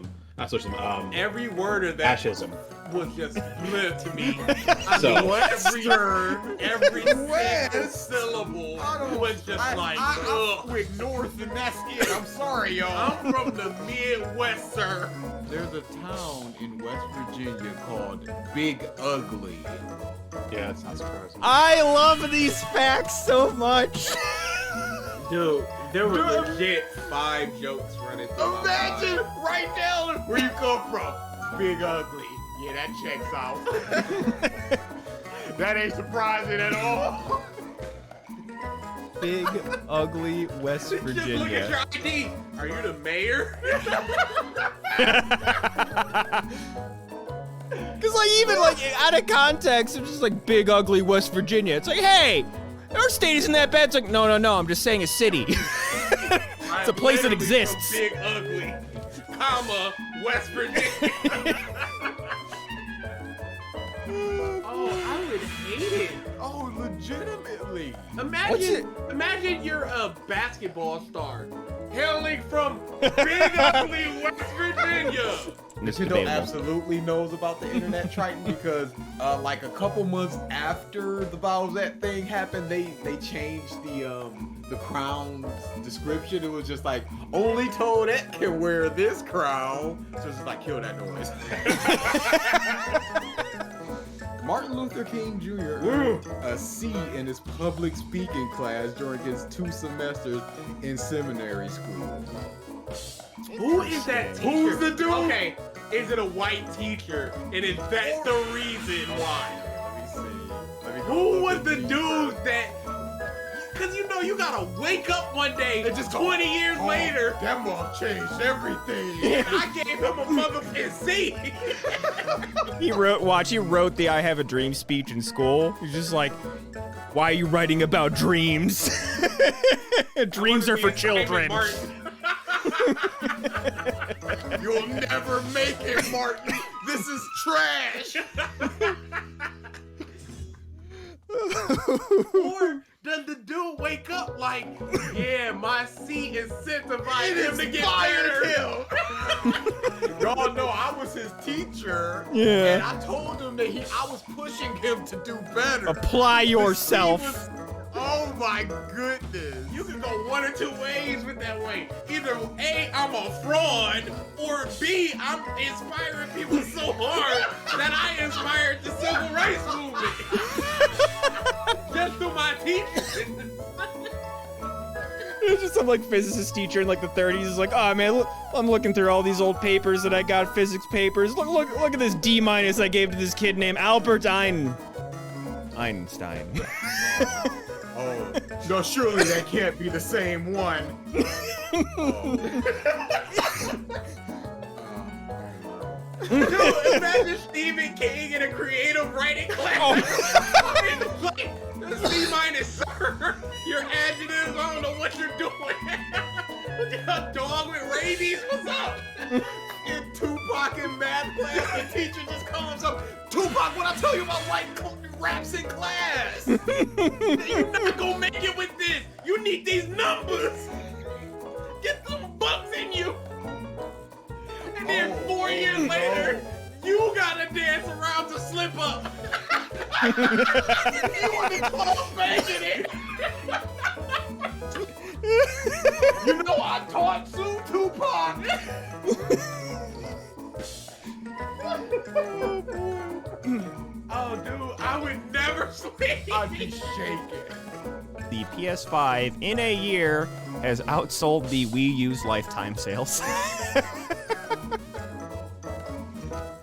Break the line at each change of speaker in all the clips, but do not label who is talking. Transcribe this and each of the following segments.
fascism. Not socialism.
Every word of that
Fascism.
was just bleh to me. I
So-
mean, every single syllable was just
I
ugh.
went north and that's it. I'm sorry, y'all.
I'm from the Midwest, sir.
There's a town in West Virginia called Big Ugly.
Yeah, it's not surprising.
I love these facts so much.
Dude, there were legit 5 jokes running through my
Imagine
mind.
right down where you come from. Big Ugly. Yeah, that checks out. That ain't surprising at all.
Big, ugly West
Just look at your
Virginia.
ID. Are you the mayor?
Because, like, even, like, out of context, it's just like big, ugly West Virginia. It's like, hey, our state isn't that bad. It's like, no, I'm just saying a city. It's a place that exists.
Big ugly, comma, West Virginia. Oh, I would hate it.
Oh, legitimately.
Imagine you're a basketball star hailing from Big Ugly, West Virginia.
Nintendo absolutely knows about the internet Triton because like a couple months after the Bowsette thing happened, they changed the crown's description. It was just like only Toadette can wear this crown. So it's just like kill that noise. Martin Luther King Jr. earned a C in his public speaking class during his 2 semesters in seminary school.
Who is that teacher?
Who's the dude?
Okay, is it a white teacher? And is that the reason why?
Let me see. Let me go
Who
look
was
at
the
these.
dude that? Cause you know you gotta wake up one day,
They just go,
20 years
"Oh,
later.
That mouth changed everything.
I gave him a motherfucking C.
He wrote the I Have a Dream speech in school. He's just like, why are you writing about dreams? Dreams are for children.
You'll never make it, Martin. This is trash.
Or does the dude wake up like, yeah, my C incentivized him to get better?
Y'all know I was his teacher.
Yeah.
And I told him that I was pushing him to do better.
Apply yourself.
He was- oh my goodness.
You can go one or two ways with that way. Either A, I'm a fraud, or B, I'm inspiring people so hard that I inspired the civil rights movement. Just through my teaching.
It's just some like physicist teacher in like the 30s is like, oh man, look, I'm looking through all these old papers that I got, physics papers. Look at this D- I gave to this kid named Albert Einstein.
Oh, no, surely that can't be the same one.
Dude, imagine Stephen King in a creative writing class. It's like, C minus, sir. Your adjectives, I don't know what you're doing. A dog with rabies, what's up?
In Tupac in math class, the teacher just comes up, Tupac, what I tell you about white raps in class?
You're not gonna make it with this. You need these numbers. Get some bucks in you. And then 4 years later, you gotta dance around to slip up. You in the club banging it.
You know I taught Sue Tupac.
Oh, dude, I would never sleep.
I'd be shaking.
The PS5 in a year has outsold the Wii U's lifetime sales.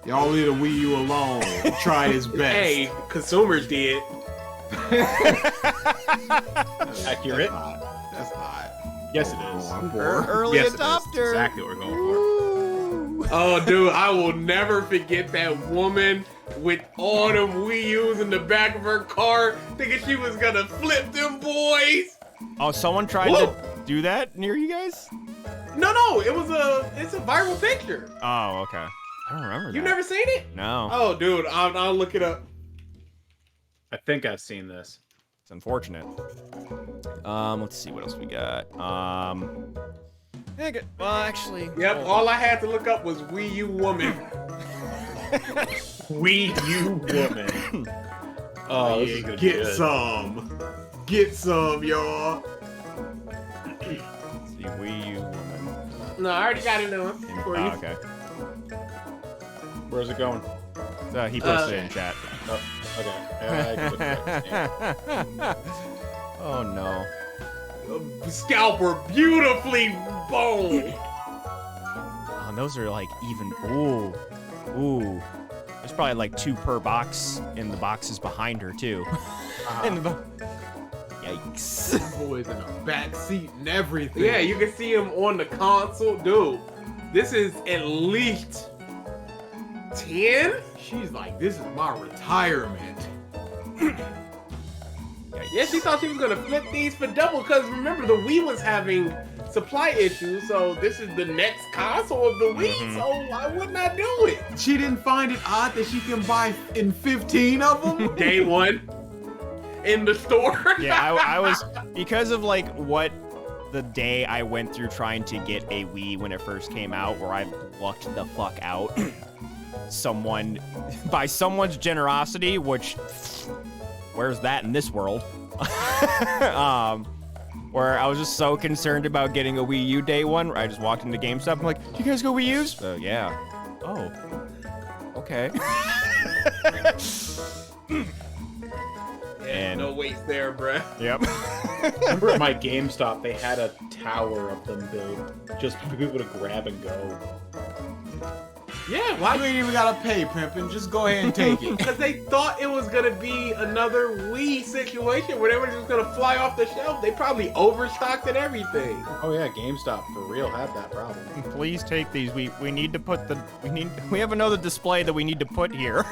Y'all leave the Wii U alone. He tried his best.
Hey, consumers did.
Accurate.
That's not.
Yes, it is.
I'm poor.
Early
Yes, it is.
adopter.
Exactly what we're going for.
Ooh.
Oh, dude, I will never forget that woman with all them Wii U's in the back of her car, thinking she was gonna flip them boys.
Oh, someone tried to do that near you guys?
No, it's a viral picture.
Oh, okay. I don't remember that.
You never seen it?
No.
Oh, dude, I'll look it up.
I think I've seen this.
It's unfortunate. Let's see what else we got. Well, actually.
Yep, all I had to look up was Wii U woman.
Wii U woman. Oh, this is gonna be
Get
good.
some. Get some, y'all.
The Wii U woman.
No, I already got it on for you.
Oh, okay.
Where's it going?
He posted it in chat.
Oh, okay. I can look at it.
Oh no.
Scalper beautifully boned.
Oh, and those are like even. Ooh. There's probably like 2 per box in the boxes behind her too. Yikes.
Boys in a back seat and everything.
Yeah, you can see him on the console. Dude, this is at least 10?
She's like, this is my retirement.
Yeah, she thought she was gonna flip these for double because remember the Wii was having supply issues, so this is the next console of the Wii, so why wouldn't I do it?
She didn't find it odd that she can buy in 15 of them?
Day one in the store.
Yeah, I was, because of like what the day I went through trying to get a Wii when it first came out, where I lucked the fuck out. By someone's generosity, which, where's that in this world? Where I was just so concerned about getting a Wii U day one, where I just walked into GameStop, I'm like, do you guys go Wii U's? Yeah. Oh. Okay.
Yeah, no waste there, bruh.
Yep.
Remember at my GameStop, they had a tower of them built just for people to grab and go.
Yeah,
You
why?
ain't even gotta pay, pimpin'. Just go ahead and take it.
Because they thought it was gonna be another Wii situation where they were just gonna fly off the shelf. They probably overstocked and everything.
Oh yeah, GameStop for real had that problem.
Please take these. We need to put we have another display that we need to put here.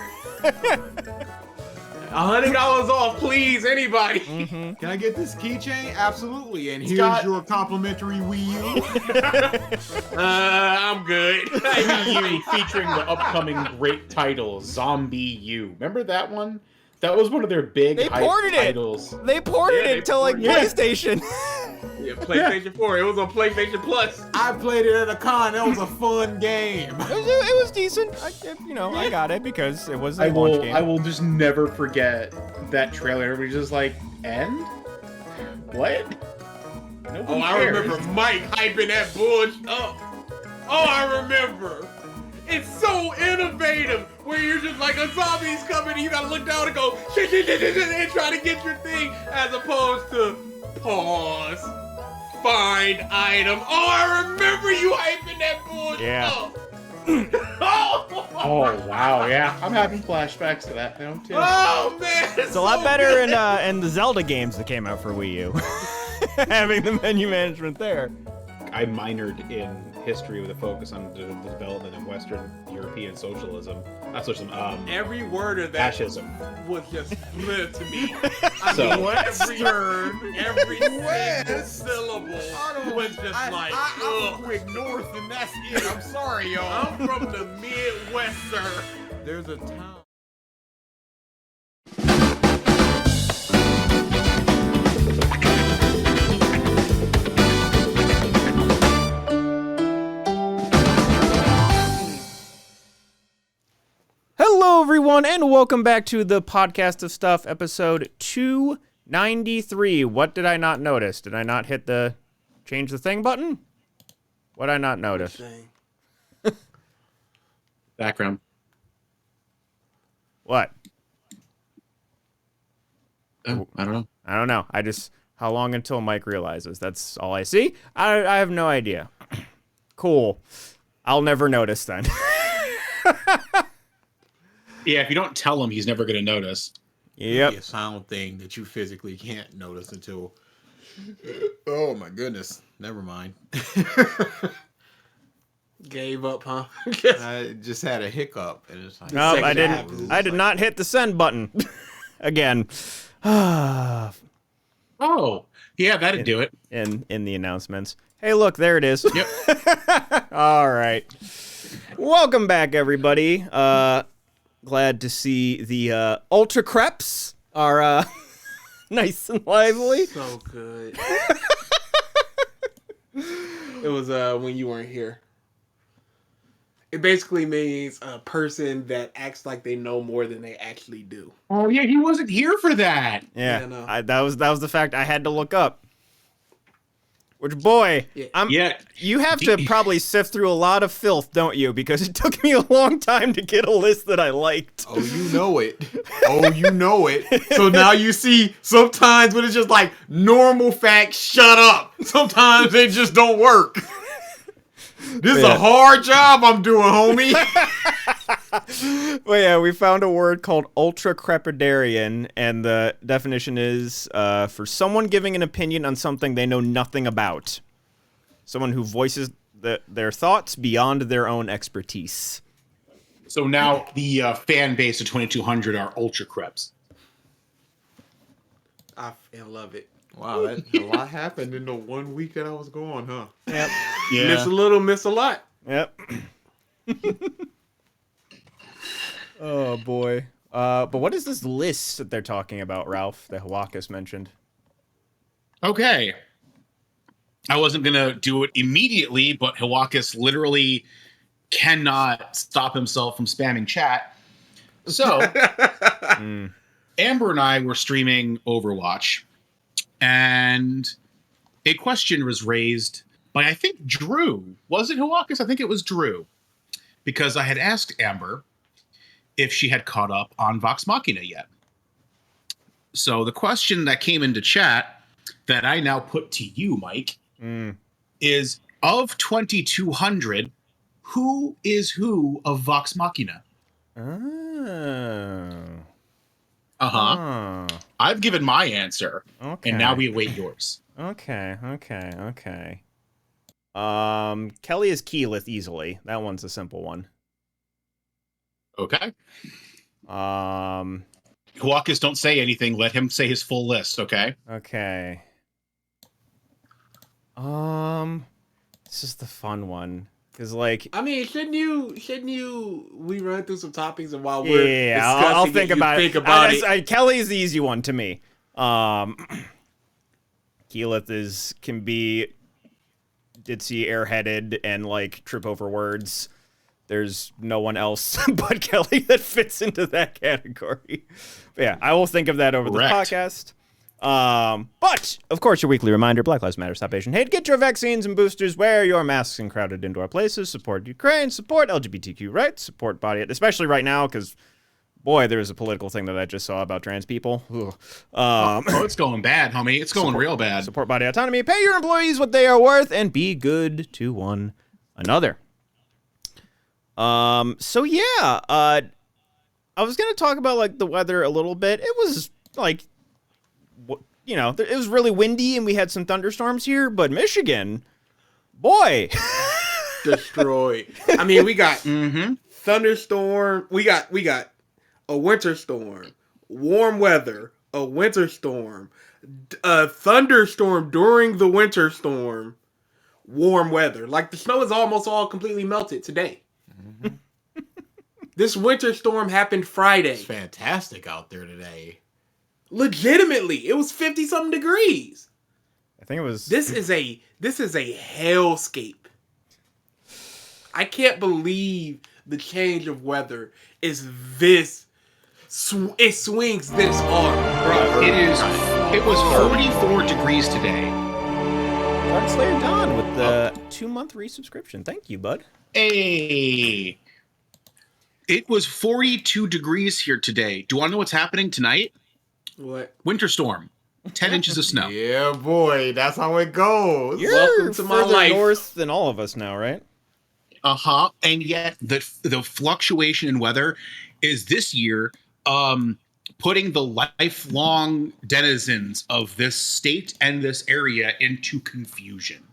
$100 off, please, anybody.
Can I get this keychain? Absolutely. And here's
got-
your complimentary Wii U.
I'm good.
Wii U featuring the upcoming great title Zombie U. Remember that one? That was one of their big
They
hype
ported it.
titles.
They ported
Yeah,
it to like
ported it.
PlayStation.
Yeah, PlayStation 4. It was on PlayStation Plus.
I played it at a con. That was a fun game.
It was decent. I got it because it was a
I
launch game.
will just never forget that trailer. Everybody's just like, end? What? No
Oh,
one
I
cares.
remember Mike hyping that bullshit up. Oh, I remember. It's so innovative where you're just like a zombie's coming and you gotta look down and go shit, shit, shit, shit, shit, and try to get your thing as opposed to pause, find item. Oh, I remember you hyping that bullshit
Yeah.
up. Oh,
Oh wow, yeah. I'm having flashbacks to that now too.
oh man,
It's a lot better in the Zelda games that came out for Wii U. Having the menu management there.
I minored in history with a focus on the development of Western European socialism. Not socialism,
Every word of that
fascism.
was just clear to me. I
So-
mean, every single syllable was just like,
I'm
ugh.
quick north and that's it. I'm sorry, y'all.
I'm from the Midwest, sir.
There's a town.
Hello, everyone, and welcome back to the Podcast of Stuff, episode 293. What did I not notice? Did I not hit the change the thing button? What did I not notice?
Background.
What?
Oh, I don't know.
I don't know. How long until Mike realizes? That's all I see. I have no idea. Cool. I'll never notice then.
Yeah, if you don't tell him, he's never gonna notice.
Yep.
A sound thing that you physically can't notice until. Oh my goodness. Never mind.
Gave up, huh?
I just had a hiccup and it's like.
No, I
second half
didn't.
is
I did
like-
not hit the send button again.
Oh, yeah, that'd do it.
in the announcements. Hey, look, there it is.
Yep.
All right. Welcome back, everybody. Glad to see the Ultra Creps are nice and lively.
So good.
It was when you weren't here. It basically means a person that acts like they know more than they actually do.
Oh yeah, he wasn't here for that.
Yeah,
Yeah, no.
that was the fact I had to look up. Which, boy,
Yeah.
Yeah.
you have to probably sift through a lot of filth, don't you? Because it took me a long time to get a list that I liked.
Oh, you know it. Oh, you know it. So now you see sometimes when it's just like normal facts, shut up. Sometimes they just don't work. This is
Yeah.
a hard job I'm doing, homie.
Well, yeah, we found a word called ultra-crepidarian, and the definition is for someone giving an opinion on something they know nothing about. Someone who voices their thoughts beyond their own expertise.
So now the fan base of 2200 are ultra creps.
I love it. Wow, a lot happened in the 1 week that I was gone, huh?
Yep.
Miss a little, miss a lot.
Yep. Oh, boy. But what is this list that they're talking about, Ralph, that Hawakas mentioned?
Okay. I wasn't going to do it immediately, but Hiwakas literally cannot stop himself from spamming chat. So, Amber and I were streaming Overwatch, and a question was raised by, I think, Drew. Was it Hiwakas? I think it was Drew. Because I had asked Amber if she had caught up on Vox Machina yet. So the question that came into chat that I now put to you, Mike, is of 2200, who is who of Vox Machina?
Oh.
Uh-huh.
Oh.
I've given my answer,
Okay.
and now we await yours.
Okay. Kelly is Keyleth easily. That one's a simple one.
Okay.
Um,
Hiwakas, don't say anything. Let him say his full list, okay?
okay. This is the fun one. Cause like,
I mean, shouldn't you, we run through some topics and while we're
yeah,
discussing
I'll think
you
about
think
it.
about it.
Kelly's the easy one to me. Keyleth can be ditzy, airheaded, and like trip over words. There's no one else but Kelly that fits into that category. But yeah, I will think of that over the
Correct.
podcast. But of course, your weekly reminder: Black Lives Matter, stop Asian hate, get your vaccines and boosters, wear your masks in crowded indoor places, support Ukraine, support LGBTQ rights, support body, especially right now because, boy, there's a political thing that I just saw about trans people.
Oh, it's going bad, homie. It's going real bad.
Support body autonomy, pay your employees what they are worth, and be good to one another. So yeah, I was gonna talk about like the weather a little bit. It was like, you know, it was really windy and we had some thunderstorms here, but Michigan, boy,
Destroyed. I mean, we got
Mm-hmm.
thunderstorm. We got a winter storm, warm weather, a winter storm, a thunderstorm during the winter storm, warm weather. Like the snow is almost all completely melted today. This winter storm happened Friday.
It's fantastic out there today.
Legitimately, it was 50-something degrees.
I think it was.
This is a hellscape. I can't believe the change of weather is this. It swings this hard, bro.
It was 44 degrees today.
Dark Slayer Dawn with the 2-month resubscription. Thank you, bud.
Hey. It was 42 degrees here today. Do you want to know what's happening tonight?
What?
Winter storm. 10 inches of snow.
Yeah, boy, that's how it goes.
You're
Welcome to my
further
life.
north than all of us now, right?
Uh-huh. And yet the fluctuation in weather is this year putting the lifelong denizens of this state and this area into confusion.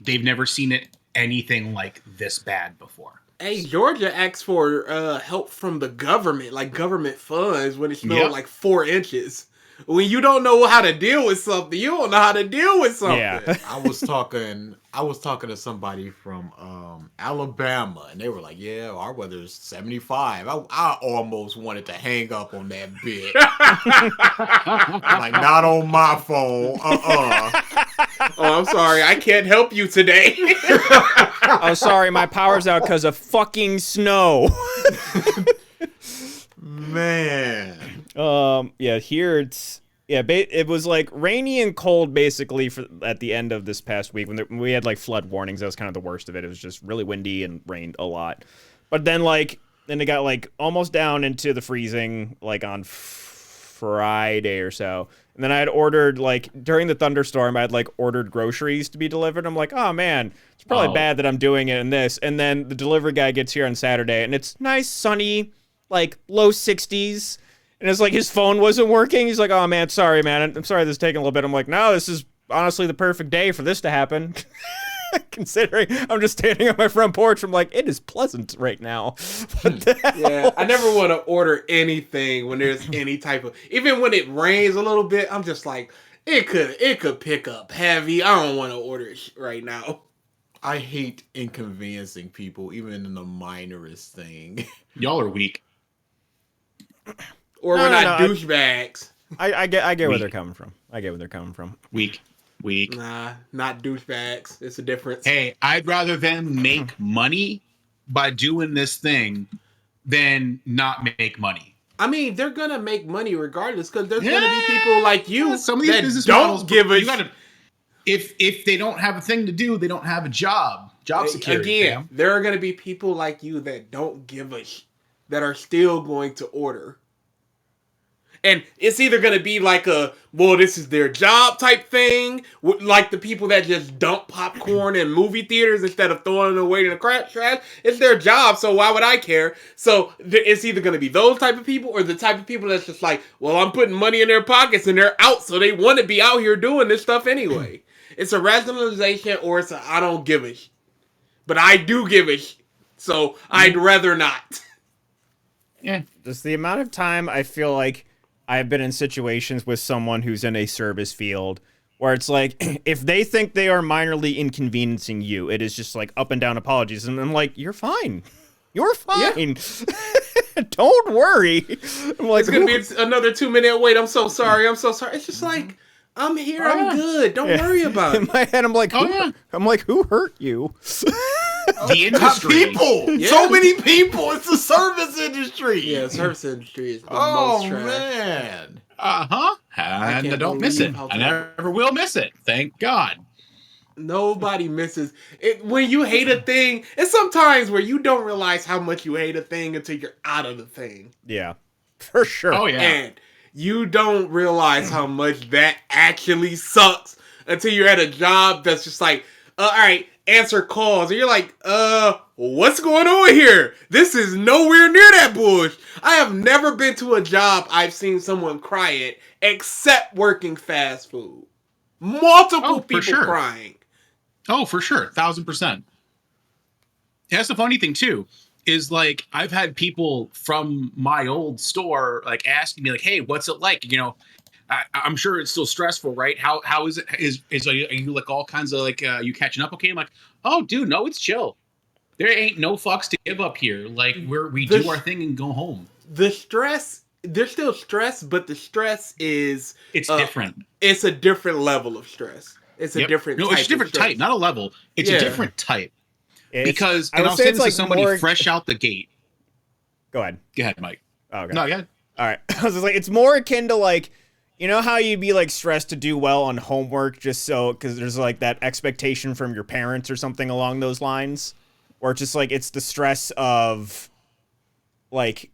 They've never seen it anything like this bad before.
Hey, Georgia asked for help from the government, like government funds, when it snowed
Yep.
like 4 inches. When you don't know how to deal with something, you don't know how to deal with something.
Yeah.
I was talking to somebody from Alabama, and they were like, "Yeah, our weather's 75." I almost wanted to hang up on that bit. Like, not on my phone.
Oh, I'm sorry. I can't help you today.
Oh, sorry, my power's out because of fucking snow.
Man.
Yeah, here it's it was like rainy and cold basically at the end of this past week when we had like flood warnings. That was kind of the worst of it. It was just really windy and rained a lot. But then it got like almost down into the freezing like on Friday or so. And then I had ordered like during the thunderstorm, I had like ordered groceries to be delivered. I'm like, oh man, it's probably bad that I'm doing it in this. And then the delivery guy gets here on Saturday and it's nice, sunny, like low 60s. And it's like his phone wasn't working. He's like, oh man, sorry, man. I'm sorry this is taking a little bit. I'm like, no, this is honestly the perfect day for this to happen. Considering I'm just standing on my front porch. I'm like, it is pleasant right now. What the hell?
Yeah, I never want to order anything when there's any type of, even when it rains a little bit, I'm just like, it could pick up heavy. I don't want to order it right now.
I hate inconveniencing people, even in the minorest thing.
Y'all are weak.
Or
No,
we're
no,
not
no,
douchebags.
I get where
Weak.
they're coming from. I get where they're coming from.
Weak.
Nah, not douchebags. It's a difference.
Hey, I'd rather them make money by doing this thing than not make money.
I mean, they're gonna make money regardless because there's gonna be people like you
Some of these
that
business
don't
models,
give a
you gotta, if they don't have a thing to do, they don't have a job. Job security.
Again,
fam.
there are gonna be people like you that don't give a that are still going to order. And it's either going to be like this is their job type thing, like the people that just dump popcorn in movie theaters instead of throwing it away in the trash. It's their job, so why would I care? So it's either going to be those type of people or the type of people that's just like, well, I'm putting money in their pockets and they're out, so they want to be out here doing this stuff anyway. It's a rationalization or it's a I don't give a shit. But I do give a shit, so I'd rather not.
Yeah.
Just the amount of time I feel like I've been in situations with someone who's in a service field where it's like, if they think they are minorly inconveniencing you, it is just like up and down apologies. And I'm like, you're fine. You're fine. Yeah. Don't worry. I'm like,
It's going to be another 2-minute wait. I'm so sorry. I'm so sorry. It's just like, I'm here. I'm good. Don't worry about
in
it.
my head, I'm like, who hurt you?
The industry.
People!
Yeah.
So many people! It's the service industry!
Yeah, the service industry is the
Oh,
most trash.
man.
Uh-huh. And I
can't
don't miss
believe
it.
how
I
trash.
never will miss it. Thank God.
Nobody misses it. When you hate a thing, it's sometimes where you don't realize how much you hate a thing until you're out of the thing.
Yeah, for sure.
Oh, yeah.
And you don't realize how much that actually sucks until you're at a job that's just like, all right, answer calls. And you're like, what's going on here? This is nowhere near that bullshit. I have never been to a job I've seen someone cry at except working fast food. Multiple
for
people
sure.
crying.
Oh, for sure. 1,000%. That's the funny thing, too, is like I've had people from my old store like asking me like, hey, what's it like? You know, I'm sure it's still stressful, right? How is it? Are you like all kinds of like you catching up? Okay, I'm like, oh, dude, no, it's chill. There ain't no fucks to give up here. Like we do our thing and go home.
The stress, there's still stress, but the stress is
It's different.
It's a different level of stress. It's a
Yep.
different
No,
type
it's a different
of stress.
type, not a level. It's
Yeah.
a different type.
It's-
And
would
I'll
say
say
it's
this to
like
somebody
more-
fresh out the gate.
Go ahead.
Go ahead, Mike.
Oh, okay.
No, yeah.
All right. I was just like, it's more akin to like, you know how you'd be like stressed to do well on homework just so, because there's like that expectation from your parents or something along those lines, or just like it's the stress of like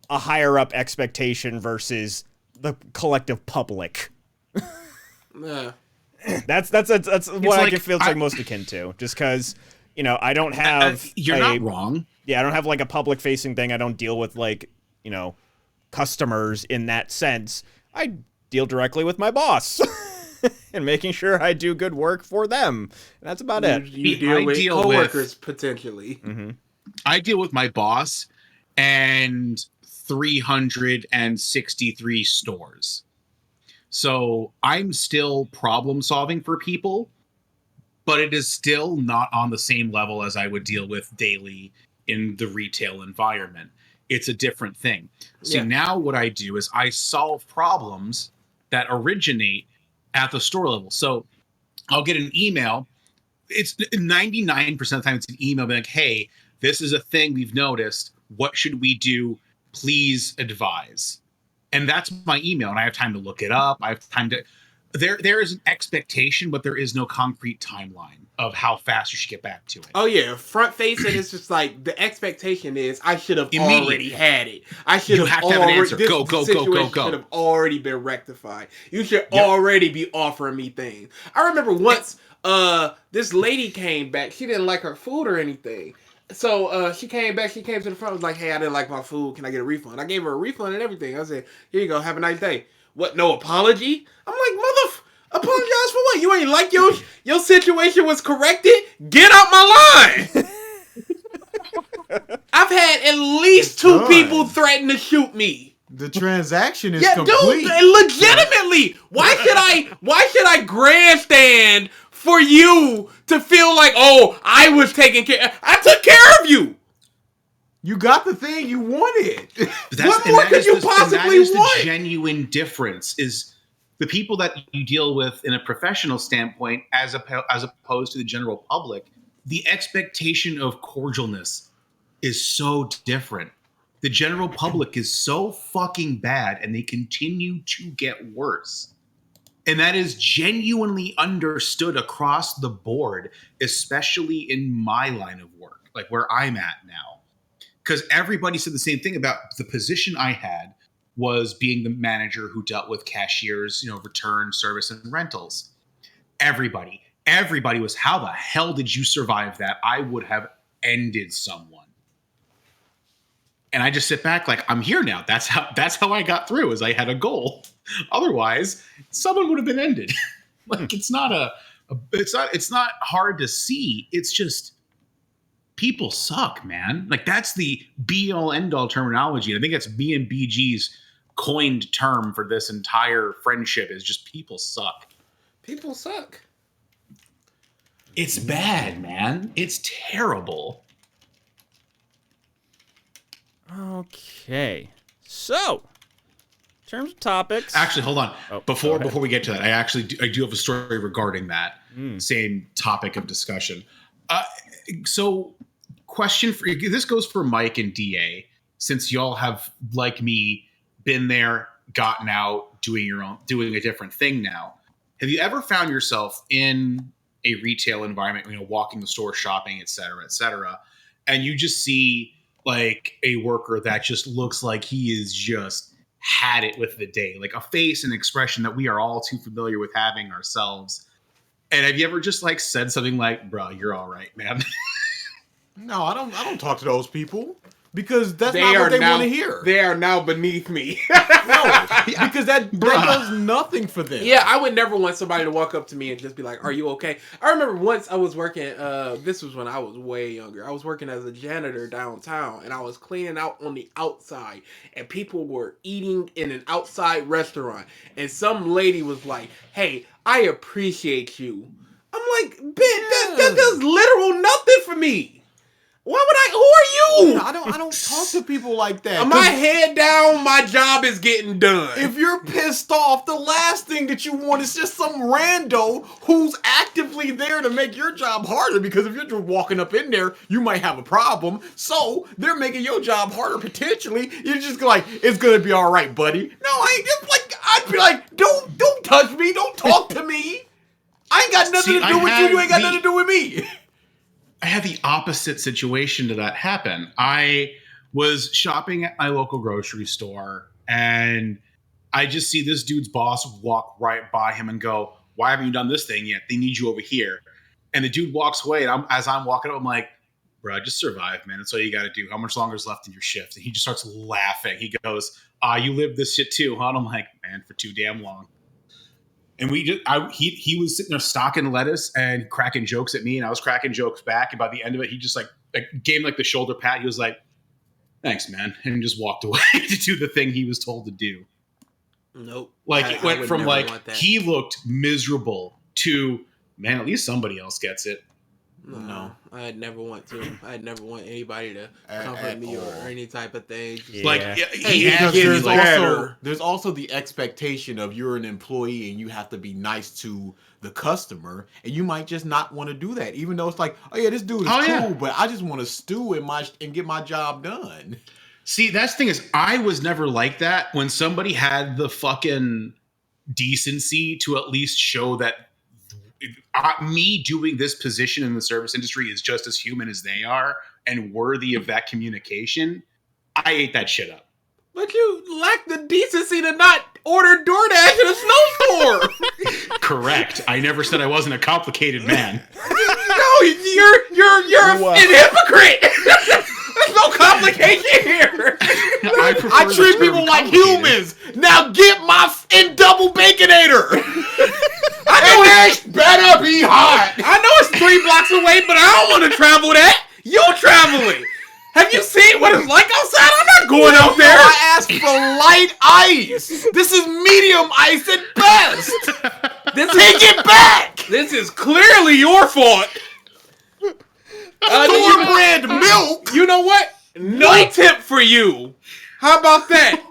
a higher up expectation versus the collective public.
Yeah.
That's what I
like-
can feel it's like most akin to, just because you know I don't have
You're not wrong.
I don't have like a public facing thing. I don't deal with like, you know, customers in that sense. I deal directly with my boss and making sure I do good work for them. And that's about it.
You
I
deal with
deal with-
coworkers potentially.
Mm-hmm.
I deal with my boss and 363 stores. So I'm still problem solving for people, but it is still not on the same level as I would deal with daily in the retail environment. It's a different thing. So
Yeah.
now what I do is I solve problems that originate at the store level. So I'll get an email. It's 99% of the time it's an email being like, hey, this is a thing we've noticed. What should we do? Please advise. And that's my email. And I have time to look it up. I have time to, there is an expectation, but there is no concrete timeline of how fast you should get back to it.
Oh yeah, front facing is just like the expectation is I should have
Immediate.
already had it. I should
You
have
have to have an
already
answer. Go, go, go, go, go.
should have already been rectified. You should
Yep.
already be offering me things. I remember once this lady came back. She didn't like her food or anything. So she came back. She came to the front. Was like, "Hey, I didn't like my food. Can I get a refund?" I gave her a refund and everything. I said, "Here you go. Have a nice day." What? No apology? I'm like, apologize for what? You ain't like your situation was corrected? Get out my line. I've had at least
It's
2
done.
people threaten to shoot me.
The transaction is
Yeah,
complete.
dude, legitimately. Why should I grandstand for you to feel like, oh, I was taking care? I took care of you.
You got the thing you wanted.
But
What more could you possibly want?
The genuine difference is the people that you deal with in a professional standpoint, as opposed to the general public. The expectation of cordialness is so different. The general public is so fucking bad, and they continue to get worse. And that is genuinely understood across the board, especially in my line of work, like where I'm at now. Because everybody said the same thing about the position I had was being the manager who dealt with cashiers, return, service, and rentals. Everybody was, how the hell did you survive that? I would have ended someone. And I just sit back like, I'm here now. That's how I got through, is I had a goal. Otherwise, someone would have been ended. Like, it's not it's not hard to see. It's just people suck, man. Like, that's the be all end all terminology. And I think that's me and BG's coined term for this entire friendship, is just people suck.
People suck.
It's bad, man. It's terrible.
Okay. So, in terms of topics.
Actually, hold on.
Oh,
before
go ahead.
we get to that, I do have a story regarding that same topic of discussion. So, question for you. This goes for Mike and DA, since y'all have, like me, been there, gotten out, doing a different thing now. Have you ever found yourself in a retail environment, walking the store, shopping, et cetera, and you just see like a worker that just looks like he is just had it with the day, like a face and expression that we are all too familiar with having ourselves? And have you ever just like said something like, "Bro, you're all right, man"?
No, I don't talk to those people because that's
They
not
are
what they
now
want to hear.
They are now beneath me.
No, because that does nothing for them.
Yeah, I would never want somebody to walk up to me and just be like, "Are you okay?" I remember once I was working, this was when I was way younger. I was working as a janitor downtown, and I was cleaning out on the outside, and people were eating in an outside restaurant, and some lady was like, "Hey, I appreciate you." I'm like, "Bitch, that does literal nothing for me. Why would I? Who are you?"
I don't talk to people like that.
My head down, my job is getting done.
If you're pissed off, the last thing that you want is just some rando who's actively there to make your job harder, because if you're just walking up in there, you might have a problem. So they're making your job harder potentially. You're just like, it's gonna be all right, buddy. No, I ain't just like, I'd be like, don't touch me, don't talk to me. I ain't got nothing to do with you. You ain't got nothing to do with me.
I had the opposite situation to that happen. I was shopping at my local grocery store, and I just see this dude's boss walk right by him and go, "Why haven't you done this thing yet? They need you over here." And the dude walks away, and as I'm walking up, I'm like, "Bro, just survive, man. That's all you got to do. How much longer is left in your shift?" And he just starts laughing. He goes, "You live this shit too, huh?" And I'm like, "Man, for too damn long." And he was sitting there stocking lettuce and cracking jokes at me, and I was cracking jokes back. And by the end of it, he just like gave me like the shoulder pat. He was like, "Thanks, man," and just walked away to do the thing he was told to do.
Nope.
Like, it went from like
want that.
he looked miserable to, man, at least somebody else gets it.
No.
I'd never want to. I'd never want anybody to
At
comfort me or
all.
any type of thing. Just
Yeah.
Like he
Hey,
asked
because
me, like,
there's also the expectation of you're an employee and you have to be nice to the customer, and you might just not want to do that, even though it's like, oh yeah, this dude is
Oh,
cool,
yeah.
but I just want to stew and get my job done.
See, that's the thing is, I was never like that. When somebody had the fucking decency to at least show that me doing this position in the service industry is just as human as they are and worthy of that communication, I ate that shit up.
But you lack the decency to not order DoorDash in a snowstorm.
Correct. I never said I wasn't a complicated man.
No, you're
Wow.
an hypocrite. There's no complication here.
I treat people like humans. Now get my in double baconator. English better be hot.
I know it's 3 blocks away, but I don't want to travel that. You're traveling. Have you seen what it's like outside? I'm not going out there.
I asked for light ice. This is medium ice at best. Take it back.
This is clearly your fault.
Store brand milk.
You know what? No tip for you. How about that?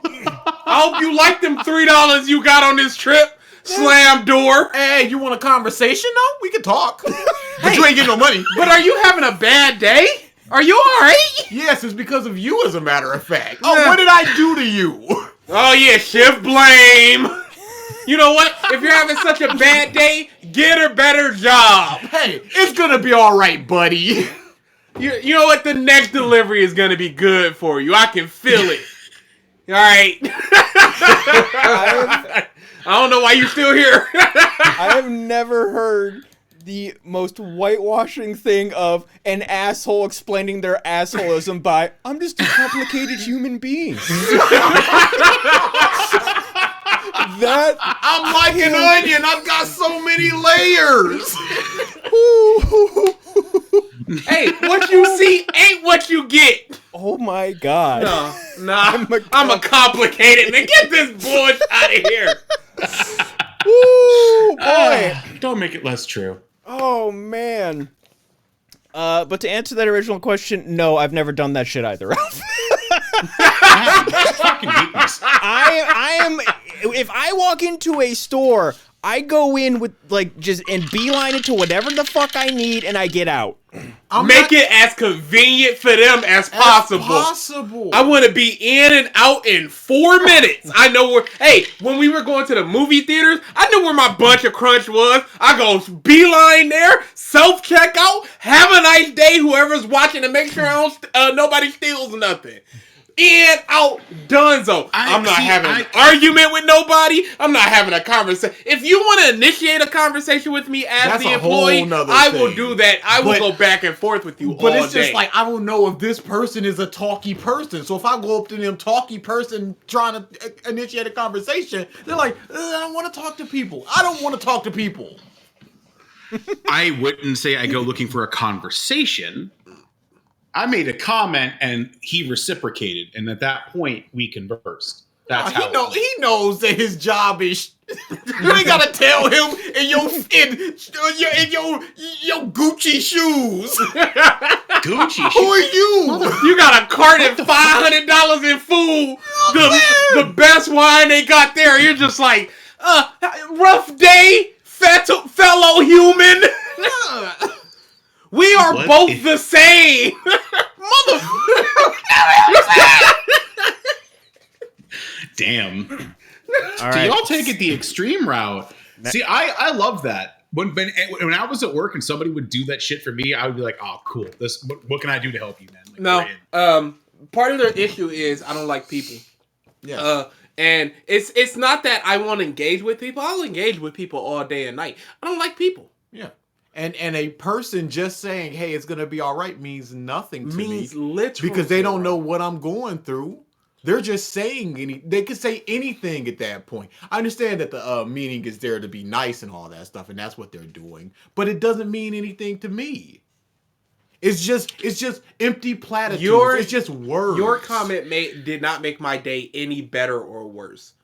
I hope you like them $3 you got on this trip. Slam door.
Hey, you want a conversation though? We can talk. But you ain't getting no money.
But are you having a bad day? Are you alright?
Yes, it's because of you, as a matter of fact. Oh, what did I do to you?
Oh yeah, shift blame. You know what? If you're having such a bad day, get a better job.
Hey, it's gonna be all right, buddy.
You know what? The next delivery is gonna be good for you. I can feel it. All right. I don't know why you're still here.
I have never heard the most whitewashing thing of an asshole explaining their assholism by, I'm just a complicated human being. That
I'm like an onion. I've got so many layers.
Hey, what you see ain't what you get.
Oh my god.
I'm a complicated man. Get this bullshit out of here.
Woo, boy.
Don't make it less true.
Oh man. But to answer that original question, no, I've never done that shit either.
Fucking weakness.
I am. If I walk into a store, I go in with just and beeline it to whatever the fuck I need, and I get out.
Make it as convenient for them as possible. I want to be in and out in 4 minutes. I know where. Hey, when we were going to the movie theaters, I knew where my bunch of crunch was. I go beeline there, self checkout. Have a nice day, whoever's watching, to make sure nobody steals nothing. In, out, donezo. I'm not having an argument with nobody. I'm not having a conversation. If you want to initiate a conversation with me as
That's
the
a whole
employee,
nother
I will
thing.
do that. I will
But-
go back and forth with you
But
all
it's just
day.
like, I don't know if this person is a talky person. So if I go up to them talky person trying to initiate a conversation, they're like, I don't want to talk to people. I don't want to talk to people.
I wouldn't say I go looking for a conversation. I made a comment and he reciprocated, and at that point we conversed. That's how
He knows that his job is. You ain't gotta tell him in your Gucci shoes.
Gucci.
Who are you?
you got a cart and $500 in food, the best wine they got there. You're just like, rough day, fellow human. We are
What
both
if-
the same.
Damn.
All
So
right.
y'all take it the extreme route. See, I love that. When I was at work and somebody would do that shit for me, I would be like, "Oh, cool. What can I do to help you, man?" Like,
No,
we're in.
part of the issue is I don't like people.
Yeah.
And it's not that I want to engage with people. I'll engage with people all day and night. I don't like people.
Yeah. And a person just saying, "Hey, it's gonna be all right," means nothing to
Means
me
literally
because they don't know what I'm going through. They're just saying they could say anything at that point. I understand that the meaning is there to be nice and all that stuff, and that's what they're doing. But it doesn't mean anything to me. It's just empty platitudes. It's just words.
Your comment did not make my day any better or worse.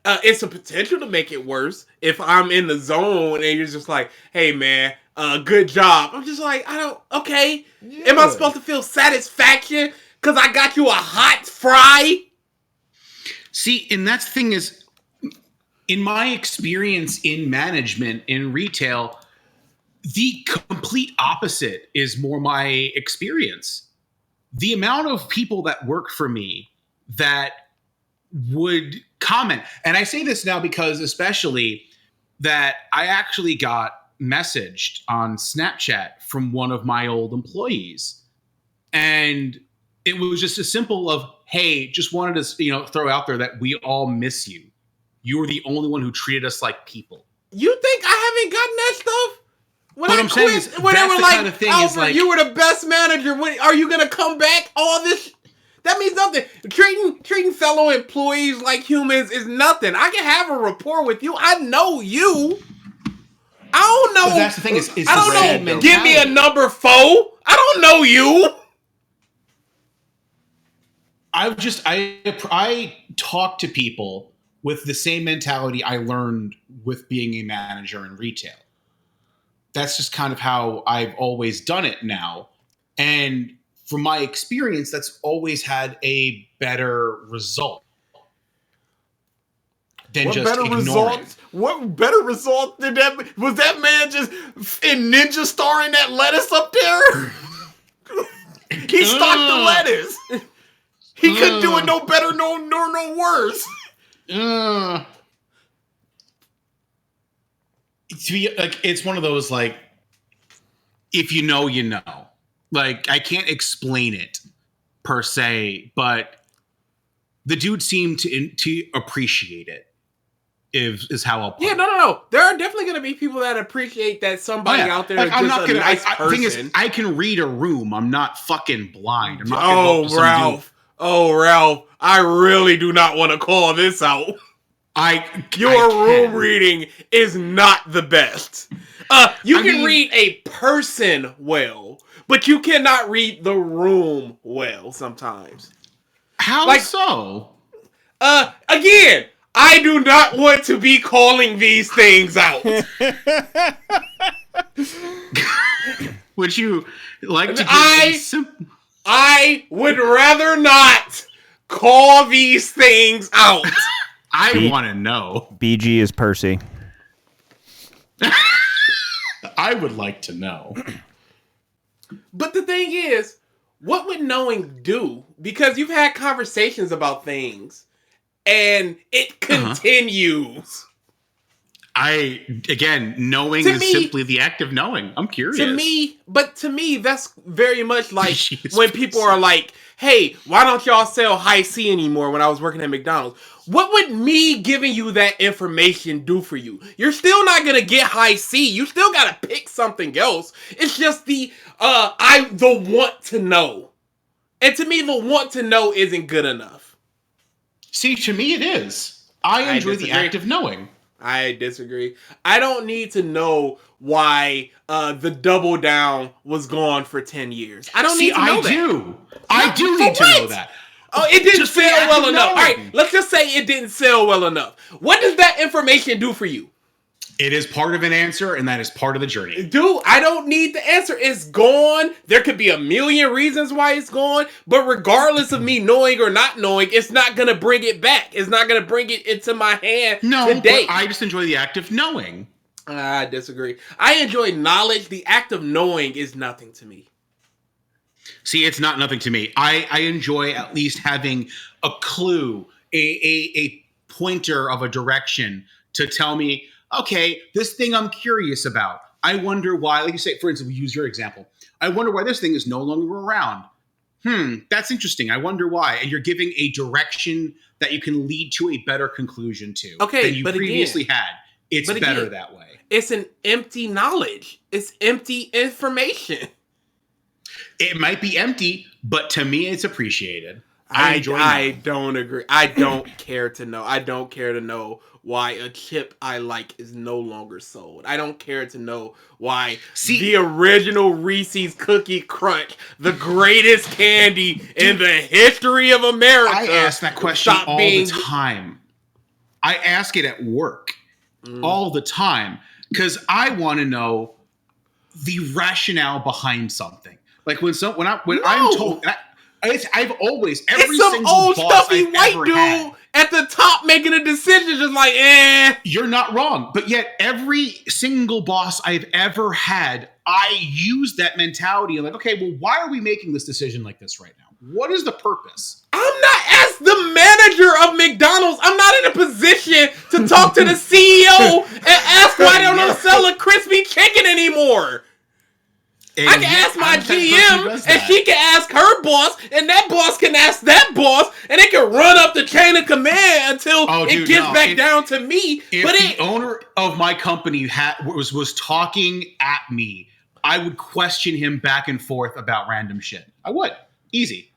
it's a potential to make it worse if I'm in the zone and you're just like, hey man, good job. I'm just like, okay.
Yeah.
Am I supposed to feel satisfaction because I got you a hot fry?
See, and that's the thing is, in my experience in management, in retail, the complete opposite is more my experience. The amount of people that work for me that would comment, and I say this now because especially that I actually got messaged on Snapchat from one of my old employees, and it was just as simple of, hey, just wanted to throw out there that we all miss you. You were the only one who treated us like people.
You think I haven't gotten that stuff? When
What
I
I'm saying
quit,
is,
when they
that's
were
the
like,
kind of thing
Alfred,
is like-
you were the best manager. When, are you gonna come back? All this, that means nothing. Treating fellow employees like humans is nothing. I can have a rapport with you. I know you. I don't know.
But that's the thing is
I don't
the same
know.
mentality.
Give me a number 4. I don't know you.
I talk to people with the same mentality I learned with being a manager in retail. That's just kind of how I've always done it now. And from my experience, that's always had a better result than
What
just
better
ignoring.
result? What better result did that? Was that man just in ninja starring that lettuce up there? He stocked the lettuce. He couldn't do it no better, no worse.
To be like, it's one of those like, if you know, you know. Like, I can't explain it per se, but the dude seemed to appreciate it. Is how I'll put
Yeah,
it.
no. There are definitely gonna be people that appreciate that somebody out there
Like,
is just a nice
The
person.
thing is, I can read a room. I'm not fucking blind. I'm not gonna
Oh,
go up to some
Ralph. Oh, Ralph. I really do not want to call this out. Your room reading is not the best. You can read a person well, but you cannot read the room well sometimes.
How
like-
so?
Again, I do not want to be calling these things out.
Would you like to give
I-
a simple...
I would rather not call these things out.
I want to know.
BG is Percy.
I would like to know.
But the thing is, what would knowing do? Because you've had conversations about things, and it continues.
Knowing
To
is
me-
simply the act of knowing. I'm curious.
To me, that's very much like
Jeez,
when people are like, hey, why don't y'all sell high C anymore when I was working at McDonald's? What would me giving you that information do for you? You're still not going to get high C. You still got to pick something else. It's just the want to know. And to me, the want to know isn't good enough.
See, to me it is. I enjoy the
disagree.
act of knowing.
I disagree. I don't need to know why the Double Down was gone for 10 years. I don't need to know that.
I do need to know that.
Oh, it didn't
Just the
sell
act
well
of
enough. All
knowing.
right, let's just say it didn't sell well enough. What does that information do for you?
It is part of an answer, and that is part of the journey.
Dude, I don't need the answer. It's gone. There could be a million reasons why it's gone, but regardless of me knowing or not knowing, it's not going to bring it back. It's not going to bring it into my hand
No,
today.
but I just enjoy the act of knowing.
I disagree. I enjoy knowledge. The act of knowing is nothing to me.
See, it's not nothing to me. I enjoy at least having a clue, a pointer of a direction to tell me, okay, this thing I'm curious about. I wonder why, like you say, for instance, we use your example. I wonder why this thing is no longer around. That's interesting. I wonder why. And you're giving a direction that you can lead to a better conclusion to
Okay,
than you
but again-
previously had. It's
but
better
again-
that way.
It's an empty knowledge. It's empty information.
It might be empty, but to me, it's appreciated. I enjoy
I
knowing.
don't agree. I don't care to know. I don't care to know why a chip I like is no longer sold. I don't care to know why the original Reese's Cookie Crunch, the greatest candy in the history of America,
I ask that question
stopped
all
being-
the time. I ask it at work all the time because I want to know the rationale behind something. Like when I'm told, I've always every
It's some
single
old
boss
stuffy
I've
white
ever
dude
had,
at the top making a decision, just like,
You're not wrong, but yet every single boss I've ever had, I use that mentality. I'm like, okay, well, why are we making this decision like this right now? What is the purpose?
I'm not, as the manager of McDonald's, I'm not in a position to talk to the CEO and ask why they don't sell a crispy chicken anymore.
And
I can
yet,
ask my
I'm the type of person who
GM,
does
and
that.
she can ask her boss, and that boss can ask that boss, and it can run up the chain of command until it gets back down to me.
If
But
the owner of my company was talking at me, I would question him back and forth about random shit. I would. Easy.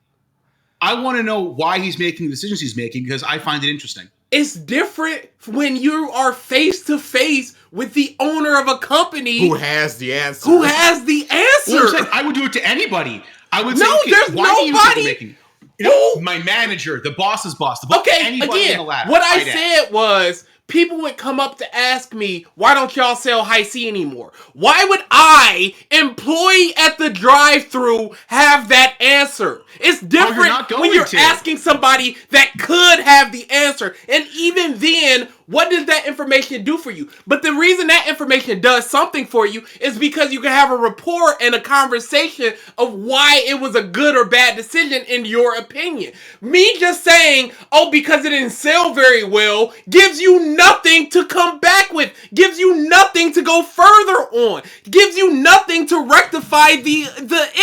I want to know why he's making the decisions he's making because I find it interesting.
it's different when you are face to face with the owner of a company
Who has the answer?
who has the answer.
Well, I'm saying I would do it to anybody. I would say,
No,
okay,
there's
why do you think
nobody
you're making? You know,
who-
my manager, the boss's boss, the boss,
Okay,
anybody in
again,
the ladder.
what I
I'd ask.
said was people would come up to ask me, why don't y'all sell High C anymore? Why would I, employee at the drive-thru, have that answer? It's different
not
when
going
you're
to.
asking somebody that could have the answer. And even then, what does that information do for you? But the reason that information does something for you is because you can have a rapport and a conversation of why it was a good or bad decision in your opinion. Me just saying, oh, because it didn't sell very well, gives you nothing to come back with, gives you nothing to go further on, gives you nothing to rectify the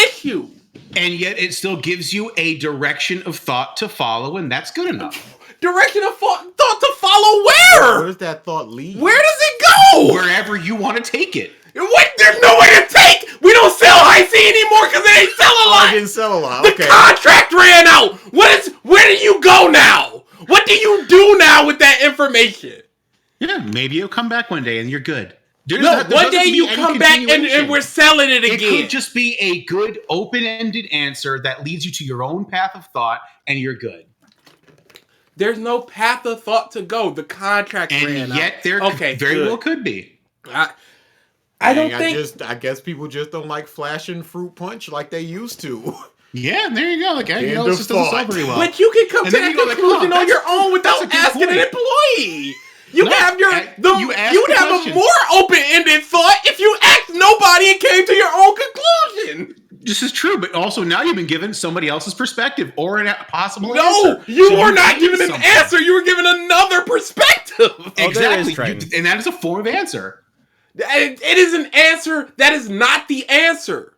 issue.
And yet it still gives you a direction of thought to follow, and that's good enough.
Direction of thought to follow
Where
where?
does that thought lead?
Where does it go?
Wherever you want to take it.
What? There's nowhere to take. We don't sell High C anymore because they ain't sell a
Oh,
lot.
I didn't sell a lot.
The
Okay.
contract ran out. Where do you go now? What do you do now with that information?
Yeah, maybe you'll come back one day and you're good. There
No,
doesn't
one day
have to be
you
any
come back and
continuation.
we're selling it
It
again.
could just be a good open-ended answer that leads you to your own path of thought, and you're good.
There's no path of thought to go. The contract ran
And
out.
yet there
Okay,
very
good.
well could be.
I don't
Dang,
think.
I guess people just don't like flashing fruit punch like they used to.
Yeah, there you go. Like, you
End
know, this
of
just doesn't
thought.
sell very well.
But you can come
And
to
then
that
you go like,
conclusion
oh,
on your own
that's
without
a good
asking an
point.
employee. You
No,
can have your
you ask
you would
the
have
question.
a more open-ended thought if you asked nobody and came to your own conclusion.
This is true, but also now you've been given somebody else's perspective or a possible
No,
answer.
you
So
were not
gained
given an
something.
answer. You were given another perspective.
Oh, there is
Exactly.
Triton.
And that is a form of answer.
It is an answer that is not the answer.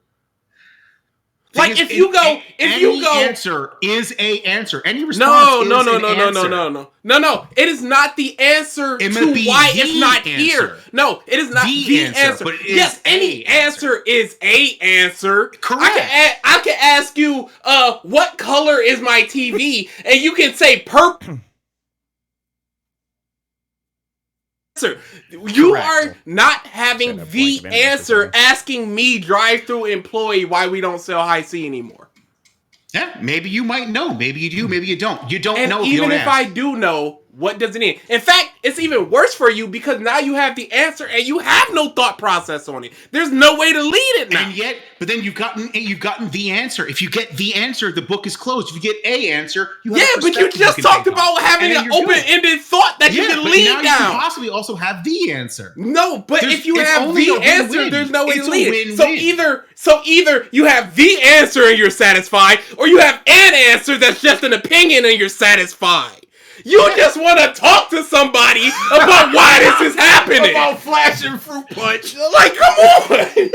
Like
Thing
if
is,
you go,
any answer is a answer. Any response
no,
is
no, no,
an
no, no,
answer.
no. It is not the answer
It
to
might be
why
the
it's not
answer.
here. No, it is not
The
the
answer,
answer.
but it is
Yes, any
a answer.
answer is a answer.
Correct.
I can ask you, what color is my TV, and you can say purple. You
Correct.
are not having
Set up
the
like a vending
answer
machine.
asking me, drive-through employee, why we don't sell High C anymore.
Yeah, maybe you might know. Maybe you do. Maybe you don't. You don't
And
know if you
even
don't
if
ask.
I do know, what does it mean? In fact, it's even worse for you because now you have the answer and you have no thought process on it. There's no way to lead it now.
And yet, but then you've gotten the answer. If you get the answer, the book is closed. If you get a answer, you have
Yeah,
a
but you
perspective
just
can
talked
take on.
about having
And
an
then you're good.
open-ended thought that you
Yeah,
can
but
lead
now you can
down.
possibly also have the answer.
No, but
There's-
if you
it's
have
only
the
a
answer,
win-win.
there's no way
It's
to
a
lead it.
win-win.
So either you have the answer and you're satisfied, or you have an answer that's just an opinion and you're satisfied. You just want to talk to somebody about why this is happening.
About flashing fruit punch.
Like, come on.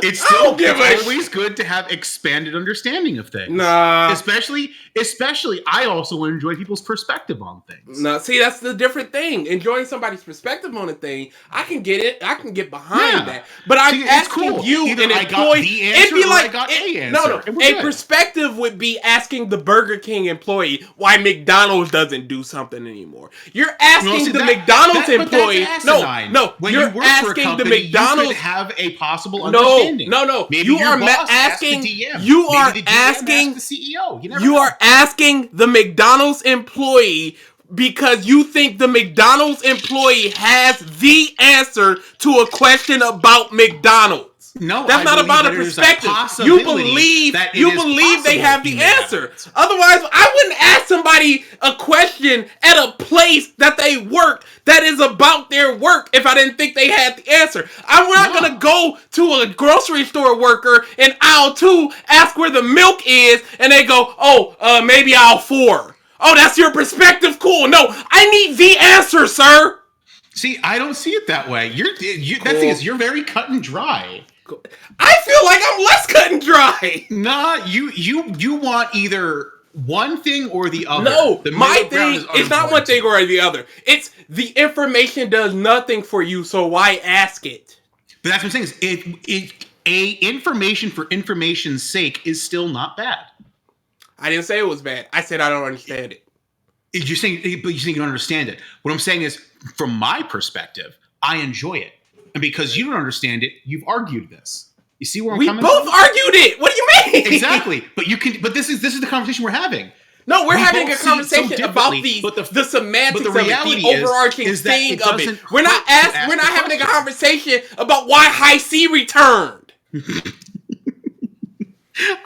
It's
I
still
don't give a
always good to have expanded understanding of things.
Nah.
Especially, I also enjoy people's perspective on things.
No, see, that's the different thing. Enjoying somebody's perspective on a thing, I can get it. I can get behind
Yeah.
that. But I'm
See, it's
asking
cool.
you,
Either
an
I got
employee,
the
it'd
answer
be
or
like
I got a
No,
answer, and we're
a
good.
perspective would be asking the Burger King employee why McDonald's doesn't do something anymore. You're asking
see,
the
that-
McDonald's
but that's
employee.
asinine.
No.
When
You're
you work for a
asking
company,
the McDonald's.
you could have a possible
No,
understanding.
no.
Maybe
You
your
are
boss asked
asking.
the DM.
You
Maybe
are
the GM asked
asking.
the CEO. You never
You
know.
are asking the McDonald's employee because you think the McDonald's employee has the answer to a question about McDonald's.
No,
That's
I
not
believe
about
that
a
there's
perspective. You
possibility
believe
that it
you
is
believe they
possible
have the
he may have
answer.
it.
Otherwise, I wouldn't ask somebody a question at a place that they work that is about their work if I didn't think they had the answer. I'm not gonna go to a grocery store worker in aisle 2, ask where the milk is, and they go, "Oh, maybe aisle 4." Oh, that's your perspective. Cool. No, I need the answer, sir.
See, I don't see it that way. That thing is, you're very cut and dry.
I feel like I'm less cut and dry.
Nah, you want either one thing or the other.
No,
The
my
middle ground
thing
is
it's not
unimportant
one
to
thing
me.
or the other. It's the information does nothing for you, so why ask it?
But that's what I'm saying. Information for information's sake is still not bad.
I didn't say it was bad. I said I don't understand it.
You're saying, but you think you don't understand it. What I'm saying is, from my perspective, I enjoy it, and because you don't understand it, you've argued this. You see where I'm
We
coming
both
from?
argued it. What do you mean?
Exactly. But you can. But this is the conversation we're having.
No, we're
We
having
both
a
see it so
conversation about
differently, but
the semantics
but the
of it,
reality
the overarching
is that
thing
it
of it.
doesn't
We're not
hurt to ask
we're
the
not having a
question.
conversation about why High C returned.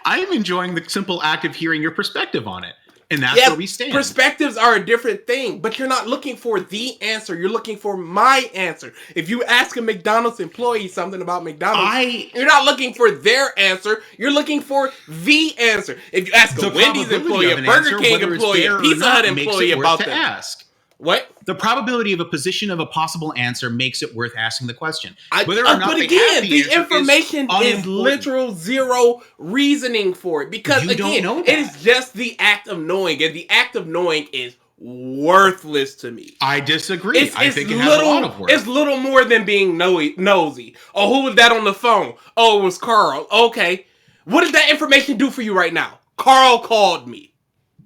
I am enjoying the simple act of hearing your perspective on it, and that's
Yes,
where we stand.
perspectives are a different thing, but you're not looking for the answer. You're looking for my answer. If you ask a McDonald's employee something about McDonald's, you're not looking for their answer. You're looking for the answer. If you ask
The
a Wendy's
probability
employee,
of
a
an
Burger
answer,
King
whether it's
employee,
fair
a
or
Pizza
not,
Hut
makes
employee
it worth
about
to
that.
ask.
What?
The probability of a position of a possible answer makes it worth asking the question.
But
Whether or not
again,
they have
the
answer
information is
unimportant.
literal zero reasoning for it because
You don't
again,
know
it
that.
is just the act of knowing, and the act of knowing is worthless to me.
I disagree. I think it has a lot of worth.
It's little more than being nosy. Oh, who was that on the phone? Oh, it was Carl. Okay, what does that information do for you right now? Carl called me.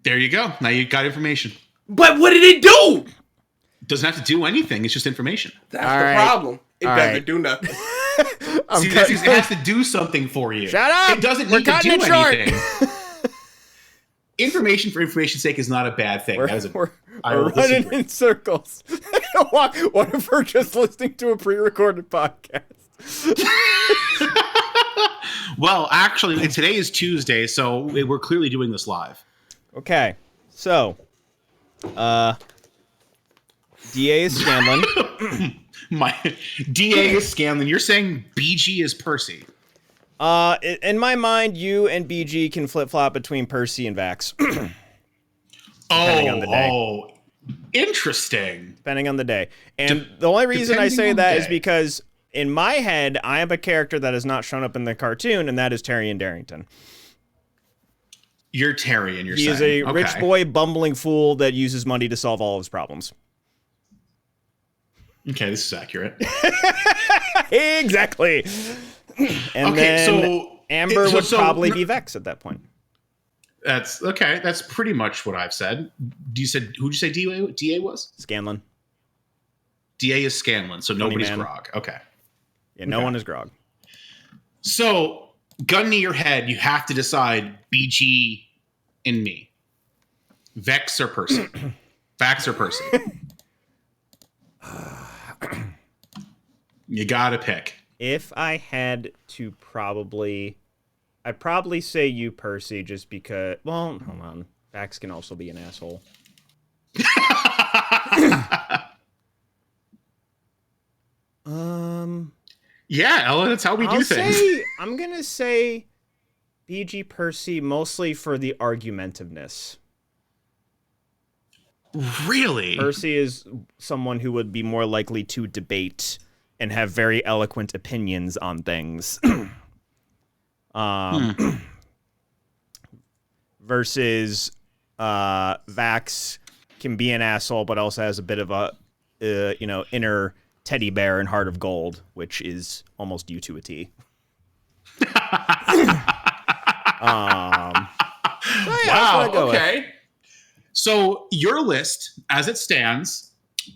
There you go. Now you got information.
But what did it do?
Doesn't have to do anything. It's just information.
That's
All
the
right.
problem. It
All
doesn't
right.
do nothing.
I'm
See, it has to do something for you.
Shut up!
It doesn't
We're
need to
cutting
do
it short.
anything. Information for information's sake is not a bad thing. That is a,
We're
I will
running
disagree.
in circles. What if we're just listening to a pre-recorded podcast?
Well, actually, today is Tuesday, so we're clearly doing this live.
Okay, so, DA is Scanlon.
My DA is Scanlon. You're saying BG is Percy.
In my mind, you and BG can flip-flop between Percy and Vax, Depending on the day.
Oh, interesting.
depending on the day. And the only reason I
depending
say
on the
that is
day.
because in my head, I am a character that has not shown up in the cartoon, and that is Tyrion Darrington.
You're Tyrion, you're
He
saying.
is a
Okay.
rich boy, bumbling fool that uses money to solve all of his problems.
Okay, this is accurate.
Exactly. And
Okay,
then
so-
Amber
so-
would
so-
probably be Vex at that point.
That's okay. That's pretty much what I've said. Who'd you say DA was?
Scanlon.
DA is Scanlon, so nobody's
man.
Grog. Okay.
Yeah, no
Okay.
one is Grog.
So, gun to your head, you have to decide BG and me. Vex or Percy? Vax or Percy? You gotta pick.
If I had to I'd probably say you, Percy, just because, well, hold on. Vax can also be an asshole.
Yeah, Ella, that's how we do things.
I'm going to say BG Percy mostly for the argumentiveness.
Really?
Percy is someone who would be more likely to debate and have very eloquent opinions on things. Versus Vax can be an asshole, but also has a bit of a inner teddy bear and heart of gold, which is almost you to a T. So yeah, that's what I go with.
Okay.
So your list, as it stands,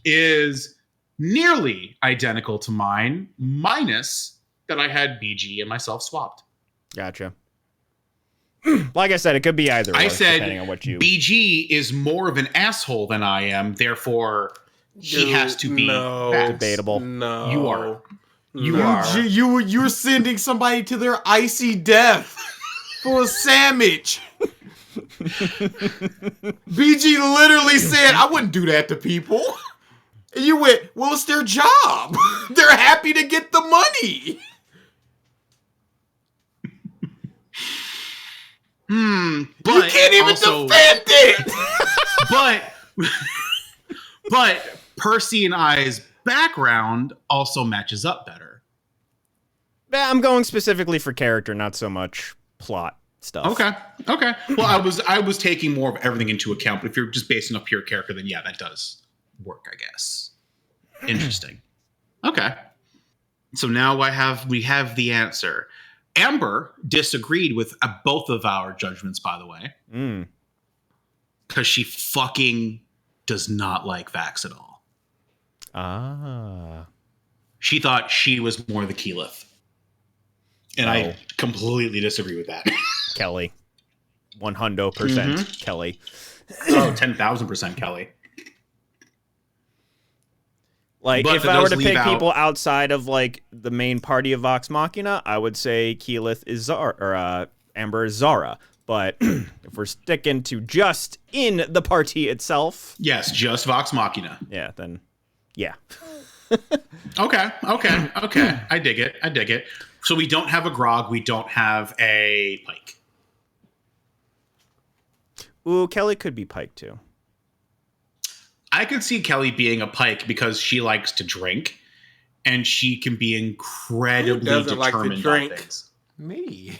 is nearly identical to mine, minus that I had BG and myself swapped.
Gotcha. Like I said, it could be either.
I
or,
said
depending on what you.
BG is more of an asshole than I am, therefore he has to be Vax.
Debatable.
No,
You are.
You are.
You're sending somebody to their icy death for a sandwich. BG literally said, I wouldn't do that to people. And you went, well, it's their job. They're happy to get the money.
But
You can't even
also,
defend it.
but Percy and I's background also matches up better.
Yeah, I'm going specifically for character, not so much plot stuff.
Okay. Well, I was taking more of everything into account, but if you're just basing off pure character, then yeah, that does work, I guess. Interesting. Okay. So now we have the answer. Amber disagreed with both of our judgments, by the way, because she fucking does not like Vax at all.
Ah.
She thought she was more the Keyleth. And I completely disagree with that.
Kelly. 100% Kelly.
Oh, 10,000% Kelly.
Like,
But
if
for
I were
those
to
leave
pick
out-
people outside of, like, the main party of Vox Machina, I would say Keyleth is Zara, or Amber is Zara. But if we're sticking to just in the party itself,
Yes, just Vox Machina.
yeah, then, yeah.
Okay. I dig it. So we don't have a Grog. We don't have a Pike.
Ooh, Kelly could be Pike, too.
I could see Kelly being a Pike because she likes to drink, and she can be incredibly
Who doesn't like to
determined
drink?
on things.
Me.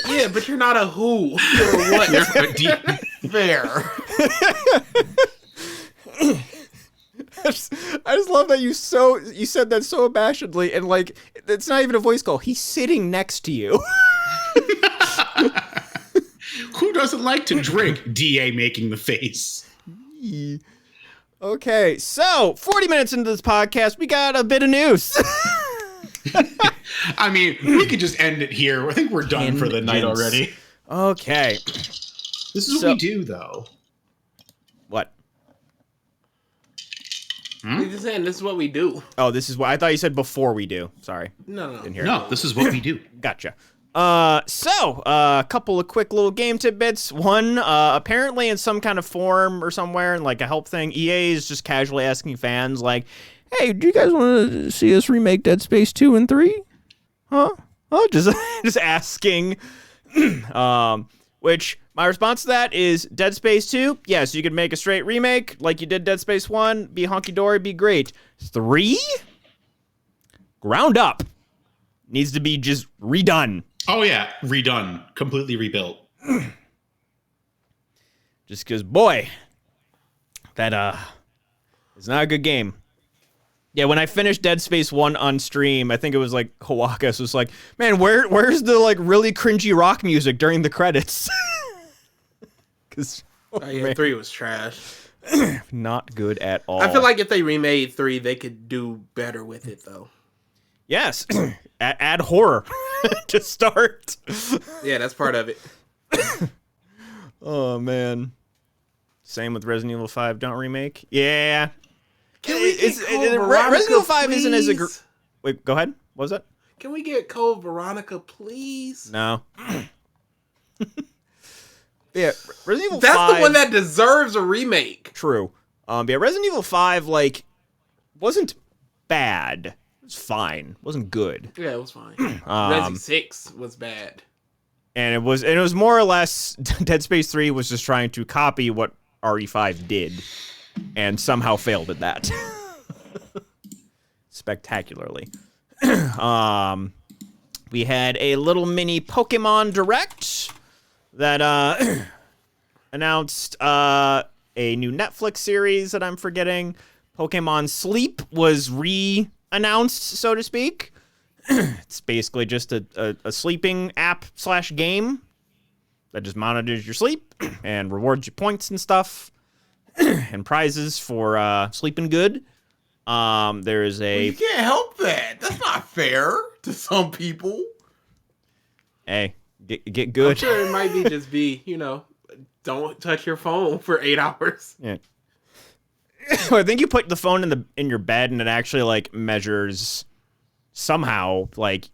Yeah, but you're not a who. You're a what?
But do you-
Fair.
I just love that you said that so abashedly, and like it's not even a voice call. He's sitting next to you.
Who doesn't like to drink? DA making the face.
Okay, so 40 minutes into this podcast, we got a bit of news.
I mean, we could just end it here. I think we're done for the night
Tangents.
already.
Okay,
This is
So-
what we do, though.
what?
You're just saying this is what we do.
Oh, this is what I thought you said before we do. Sorry,
No.
didn't hear.
No, this is what we do.
Gotcha. So a couple of quick little game tidbits. One, apparently in some kind of forum or somewhere in like a help thing, EA is just casually asking fans like, "Hey, do you guys want to see us remake Dead Space 2 and 3? Huh? Oh, just asking." Which my response to that is Dead Space 2. Yes, you could make a straight remake like you did Dead Space 1. Be honky dory, be great. 3, ground up, needs to be just redone.
Oh, yeah. Redone. Completely rebuilt.
Just because, boy, that is not a good game. Yeah, when I finished Dead Space 1 on stream, I think it was like Hawakas was like, "Man, where's the like really cringy rock music during the credits?" Because
Oh, yeah, 3 was trash.
not good at all.
I feel like if they remade 3, they could do better with it, though.
yes, add horror to start.
Yeah, that's part of it.
Oh man, same with Resident Evil 5. Don't remake. Yeah.
Can we get Code
Resident
Veronica,
Evil 5 isn't as a
please?
Wait, go ahead. What was that?
Can we get Code Veronica, please?
No. Yeah, Resident Evil
That's
5.
the one that deserves a remake.
True. Yeah, Resident Evil 5 like wasn't bad. It was fine. It wasn't good.
Yeah, it was fine. Resi 6 was bad.
And it was more or less Dead Space 3 was just trying to copy what RE5 did and somehow failed at that. Spectacularly. We had a little mini Pokemon Direct that announced a new Netflix series that I'm forgetting. Pokemon Sleep was re-announced, so to speak. It's basically just a sleeping app / game that just monitors your sleep and rewards you points and stuff and prizes for sleeping good. There is
You can't help that. That's not fair to some people.
Hey, Get
I'm
good.
sure it might be just be, don't touch your phone for 8 hours.
Yeah. I think you put the phone in your bed and it actually like measures somehow like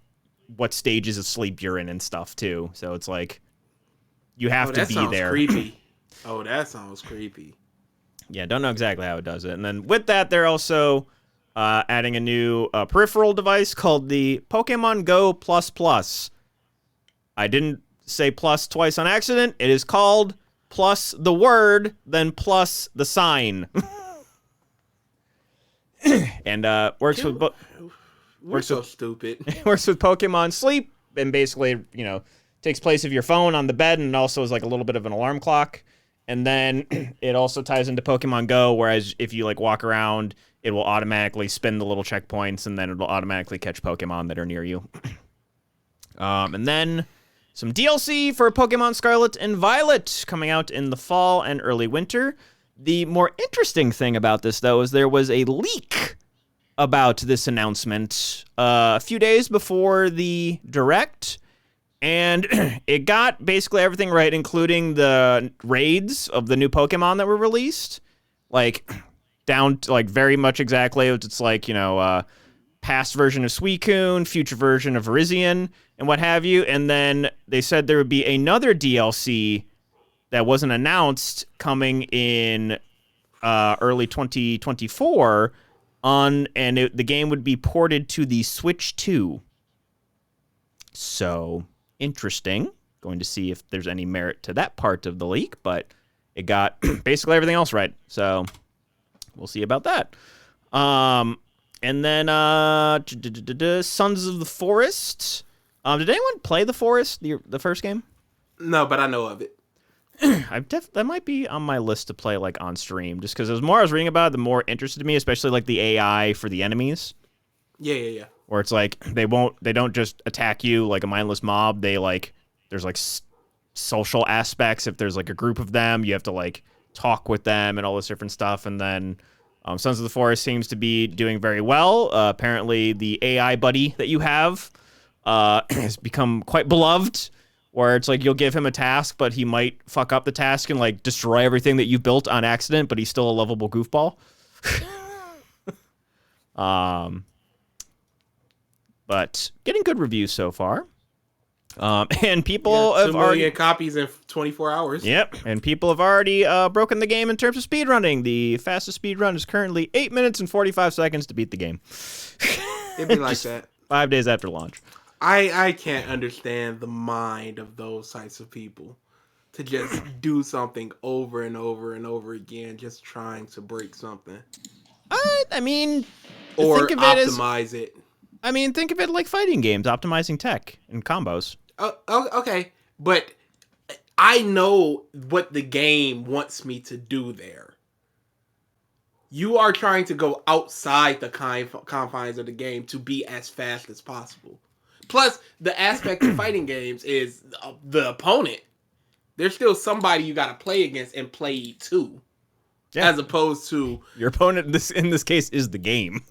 what stages of sleep you're in and stuff too. So it's like you have to
that
be
sounds
there.
creepy. Oh, that sounds creepy.
Yeah, don't know exactly how it does it. And then with that, they're also adding a new peripheral device called the Pokemon Go Plus Plus. I didn't say plus twice on accident. It is called plus the word, then plus the sign. And works with
We're so stupid.
works with Pokemon Sleep, and basically, takes place of your phone on the bed, and also is like a little bit of an alarm clock. And then it also ties into Pokemon Go, whereas if you like walk around, it will automatically spin the little checkpoints, and then it'll automatically catch Pokemon that are near you. And then some DLC for Pokemon Scarlet and Violet coming out in the fall and early winter. The more interesting thing about this, though, is there was a leak about this announcement a few days before the Direct, and it got basically everything right, including the raids of the new Pokemon that were released, like down to like very much exactly. It's like, past version of Suicune, future version of Virizion, and what have you. And then they said there would be another DLC that wasn't announced coming in early 2024 the game would be ported to the Switch 2. So interesting. Going to see if there's any merit to that part of the leak, but it got basically everything else right. So we'll see about that. And then Sons of the Forest. Did anyone play The Forest, the first game?
No, but I know of it.
That might be on my list to play like on stream, just because the more I was reading about it, the more interested me, especially like the AI for the enemies.
Yeah.
Where it's like they don't just attack you like a mindless mob. They like there's like social aspects. If there's like a group of them, you have to like talk with them and all this different stuff. And then Sons of the Forest seems to be doing very well. Apparently, the AI buddy that you have has become quite beloved. Where it's like you'll give him a task, but he might fuck up the task and like destroy everything that you've built on accident, but he's still a lovable goofball. But getting good reviews so far. And people have
2
already
million copies in 24 hours.
Yep, and people have already broken the game in terms of speedrunning. The fastest speedrun is currently 8 minutes and 45 seconds to beat the game.
It'd be like that.
5 days after launch.
I can't understand the mind of those types of people to just do something over and over and over again, just trying to break something
I mean,
or
think of it as
optimize it.
I mean, think of it like fighting games, optimizing tech and combos.
Oh, okay, but I know what the game wants me to do there. You are trying to go outside the confines of the game to be as fast as possible. Plus, the aspect of fighting games is the opponent. There's still somebody you got to play against and play to.
Yeah.
As opposed to
Your opponent in this case is the game.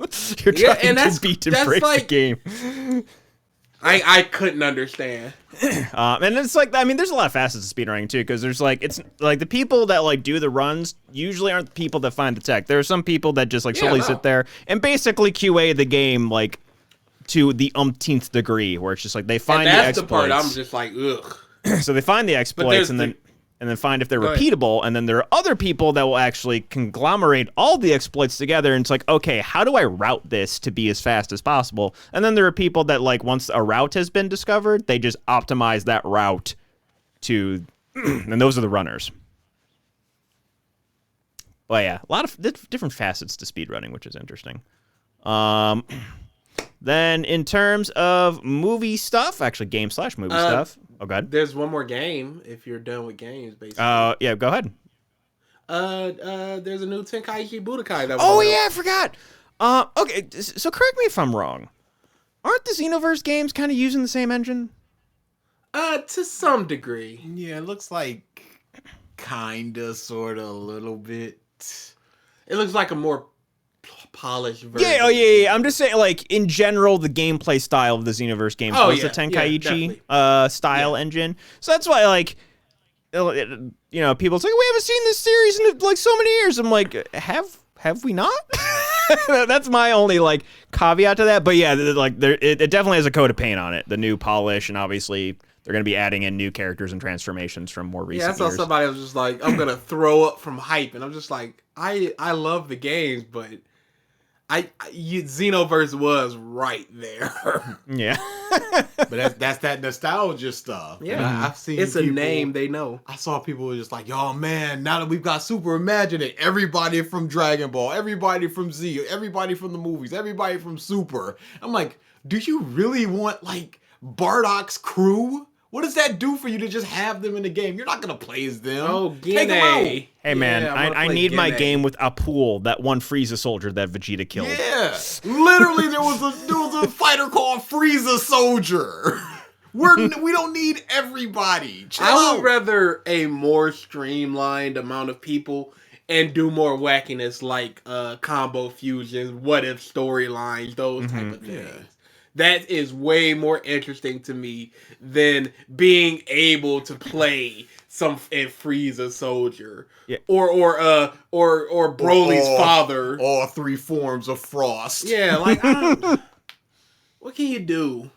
You're trying to beat and break the game.
I couldn't understand.
And it's like, I mean, there's a lot of facets of speedrunning too, because there's like, it's like the people that like do the runs usually aren't the people that find the tech. There are some people that just like solely sit there and basically QA the game like to the umpteenth degree, where it's just like they find the exploits.
That's the part I'm just like, ugh.
So they find the exploits and then find if they're repeatable, and then there are other people that will actually conglomerate all the exploits together, and it's like, okay, how do I route this to be as fast as possible? And then there are people that, like, once a route has been discovered, they just optimize that route to, and those are the runners. But yeah, a lot of different facets to speedrunning, which is interesting. Then in terms of movie stuff, actually game/movie stuff. Oh, God.
There's one more game if you're done with games, basically.
Yeah, go ahead.
There's a new Tenkaichi Budokai that was
Oh,
announced.
yeah, I forgot. Okay, so correct me if I'm wrong. Aren't the Xenoverse games kind of using the same engine?
To some degree.
Yeah, it looks like kinda, sorta, a little bit.
It looks like a more polished version.
Yeah, yeah. I'm just saying, like, in general, the gameplay style of the Xenoverse game was the Tenkaichi style engine. So that's why, like, you know, people say, we haven't seen this series in, like, so many years. I'm like, have we not? That's my only, like, caveat to that. But, yeah, like, it definitely has a coat of paint on it. The new polish, and obviously they're going to be adding in new characters and transformations from more recent
I saw
years.
somebody was just like, I'm gonna throw up from hype, and I'm just like, I love the games, but Xenoverse was right there.
Yeah.
But that's that nostalgia stuff.
Yeah.
And I've seen
It's a
people-
name they know.
I saw people who were just like, "Yo, man! Now that we've got Super, imagine it. Everybody from Dragon Ball, everybody from Z, everybody from the movies, everybody from Super." I'm like, do you really want like Bardock's crew? What does that do for you to just have them in the game? You're not gonna play as them.
Oh,
Take them out.
Gine.
Hey, man,
Yeah, I wanna
I
play
need my
Gine.
game with Apul, that one Frieza soldier that Vegeta killed.
Yeah, literally, there was a fighter called Frieza Soldier. We don't need everybody. Chill
I would
out.
rather a more streamlined amount of people and do more wackiness like combo fusions, what if storylines, those type of things.
Yeah.
That is way more interesting to me than being able to play some and Frieza soldier,
Yeah.
or Broly's father.
All three forms of Frost.
Yeah, like what can you do?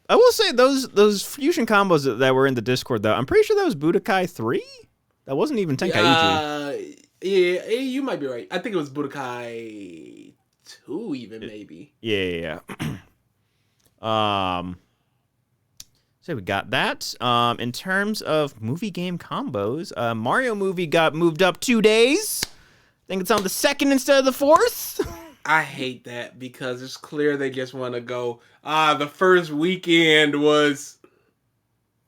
I will say those fusion combos that were in the Discord, though, I'm pretty sure that was Budokai 3? That wasn't even Tenkaichi.
Yeah, you might be right. I think it was Budokai 2, even maybe.
Yeah. So we got that. In terms of movie game combos, Mario movie got moved up 2 days. I think it's on the 2nd instead of the 4th.
I hate that because it's clear they just want to go. The first weekend was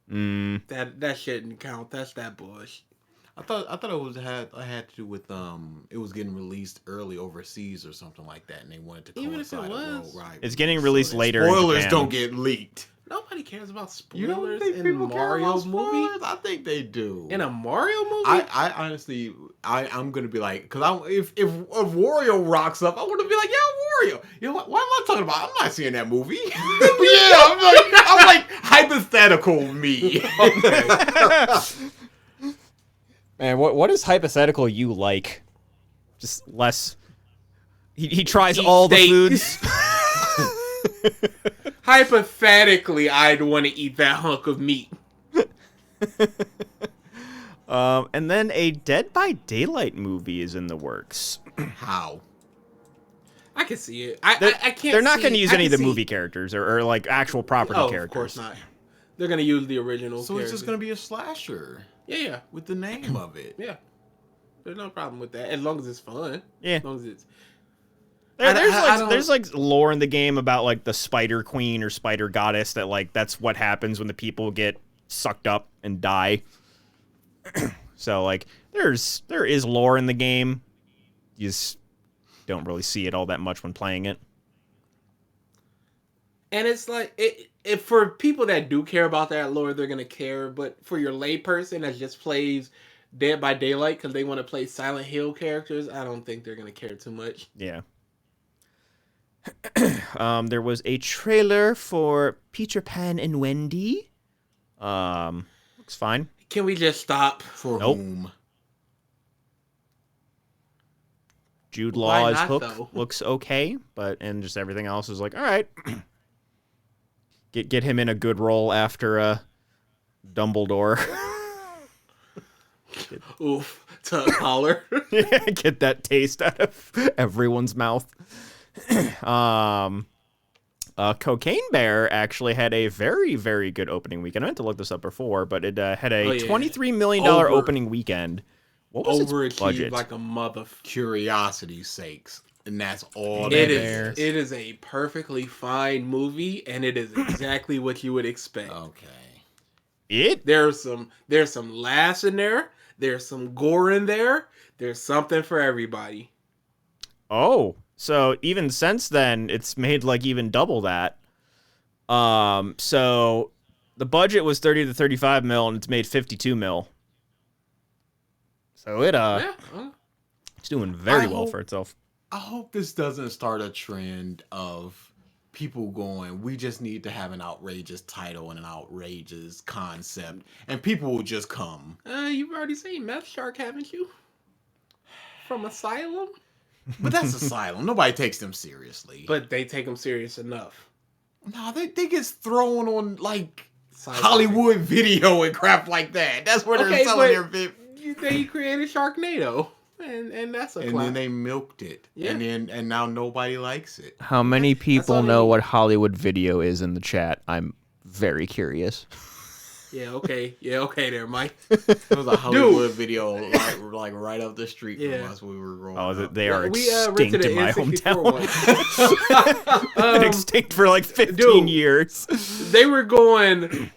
that shouldn't count. That's that bullshit.
I thought it had to do with it was getting released early overseas or something like that, and they wanted to
Even if it
coincide a
was.
worldwide
It's getting
release,
released
that
later in
Spoilers
Japan.
don't get leaked.
Nobody cares about
You don't
spoilers
think
in
people care about
Mario's movie.
spoilers? I think they do.
In a Mario movie?
I honestly, I'm gonna be like, because if Wario rocks up, I want to be like, yeah, Wario. You know what? What am I talking about? I'm not seeing that movie. Yeah, I'm like hypothetical me.
Man, what is hypothetical you like? Just less. He tries
Eat
all
steak.
the foods.
Hypothetically, I'd want to eat that hunk of meat.
And then a Dead by Daylight movie is in the works.
How?
I can see it.
They're,
I can't.
they're not
see-
going to use
I
any of
can
the
see-
movie characters or like actual property
Oh,
characters.
of course not. They're gonna use the original.
So it's just gonna be a slasher
Yeah.
with the name of it.
Yeah. There's no problem with that as long as it's fun.
Yeah.
As long as it's.
There's like lore in the game about like the Spider Queen or Spider Goddess that like that's what happens when the people get sucked up and die. So like there is lore in the game. You just don't really see it all that much when playing it.
And it's like it for people that do care about that lore, they're gonna care. But for your layperson that just plays Dead by Daylight because they want to play Silent Hill characters, I don't think they're gonna care too much.
Yeah. There was a trailer for Peter Pan and Wendy. Looks fine.
Can we just stop?
For
Nope.
whom?
Jude
Why
Law's
not,
Hook
though?
looks okay, and just everything else is like, all right. Get him in a good role after Dumbledore.
Oof, to collar.
Get that taste out of everyone's mouth. Cocaine Bear actually had a very, very good opening weekend. I meant to look this up before, but it had a $23 million opening weekend. What was its
Overachieved
budget?
like a mother.
Curiosity's sakes, and that's all.
It
that
is. It is a perfectly fine movie, and it is exactly what you would expect.
Okay.
There's some laughs in there. There's some gore in there. There's something for everybody.
Oh, so even since then, it's made like even double that. So the budget was 30 to 35 mil, and it's made 52 mil. So it's doing very well for itself.
I hope this doesn't start a trend of people going, we just need to have an outrageous title and an outrageous concept, and people will just come.
You've already seen Meth Shark, haven't you? From Asylum?
But that's Asylum. Nobody takes them seriously.
But they take them serious enough.
no, they get thrown on like
Sci-fi.
Hollywood Video and crap like that. That's where they're
Okay,
selling
but
their
they created Sharknado. And that's a
and
class.
then they milked it.
Yeah.
And now nobody likes it.
How many people
all
know
they-
what Hollywood Video is in the chat? I'm very curious.
Yeah, okay. Yeah, okay there, Mike.
It was a Hollywood Video like right up the street
Yeah.
from us when we were growing
Oh,
up.
they are
We
extinct
rented
in
an
my
N64
hometown.
one.
Been extinct for like 15
dude.
years.
They were going,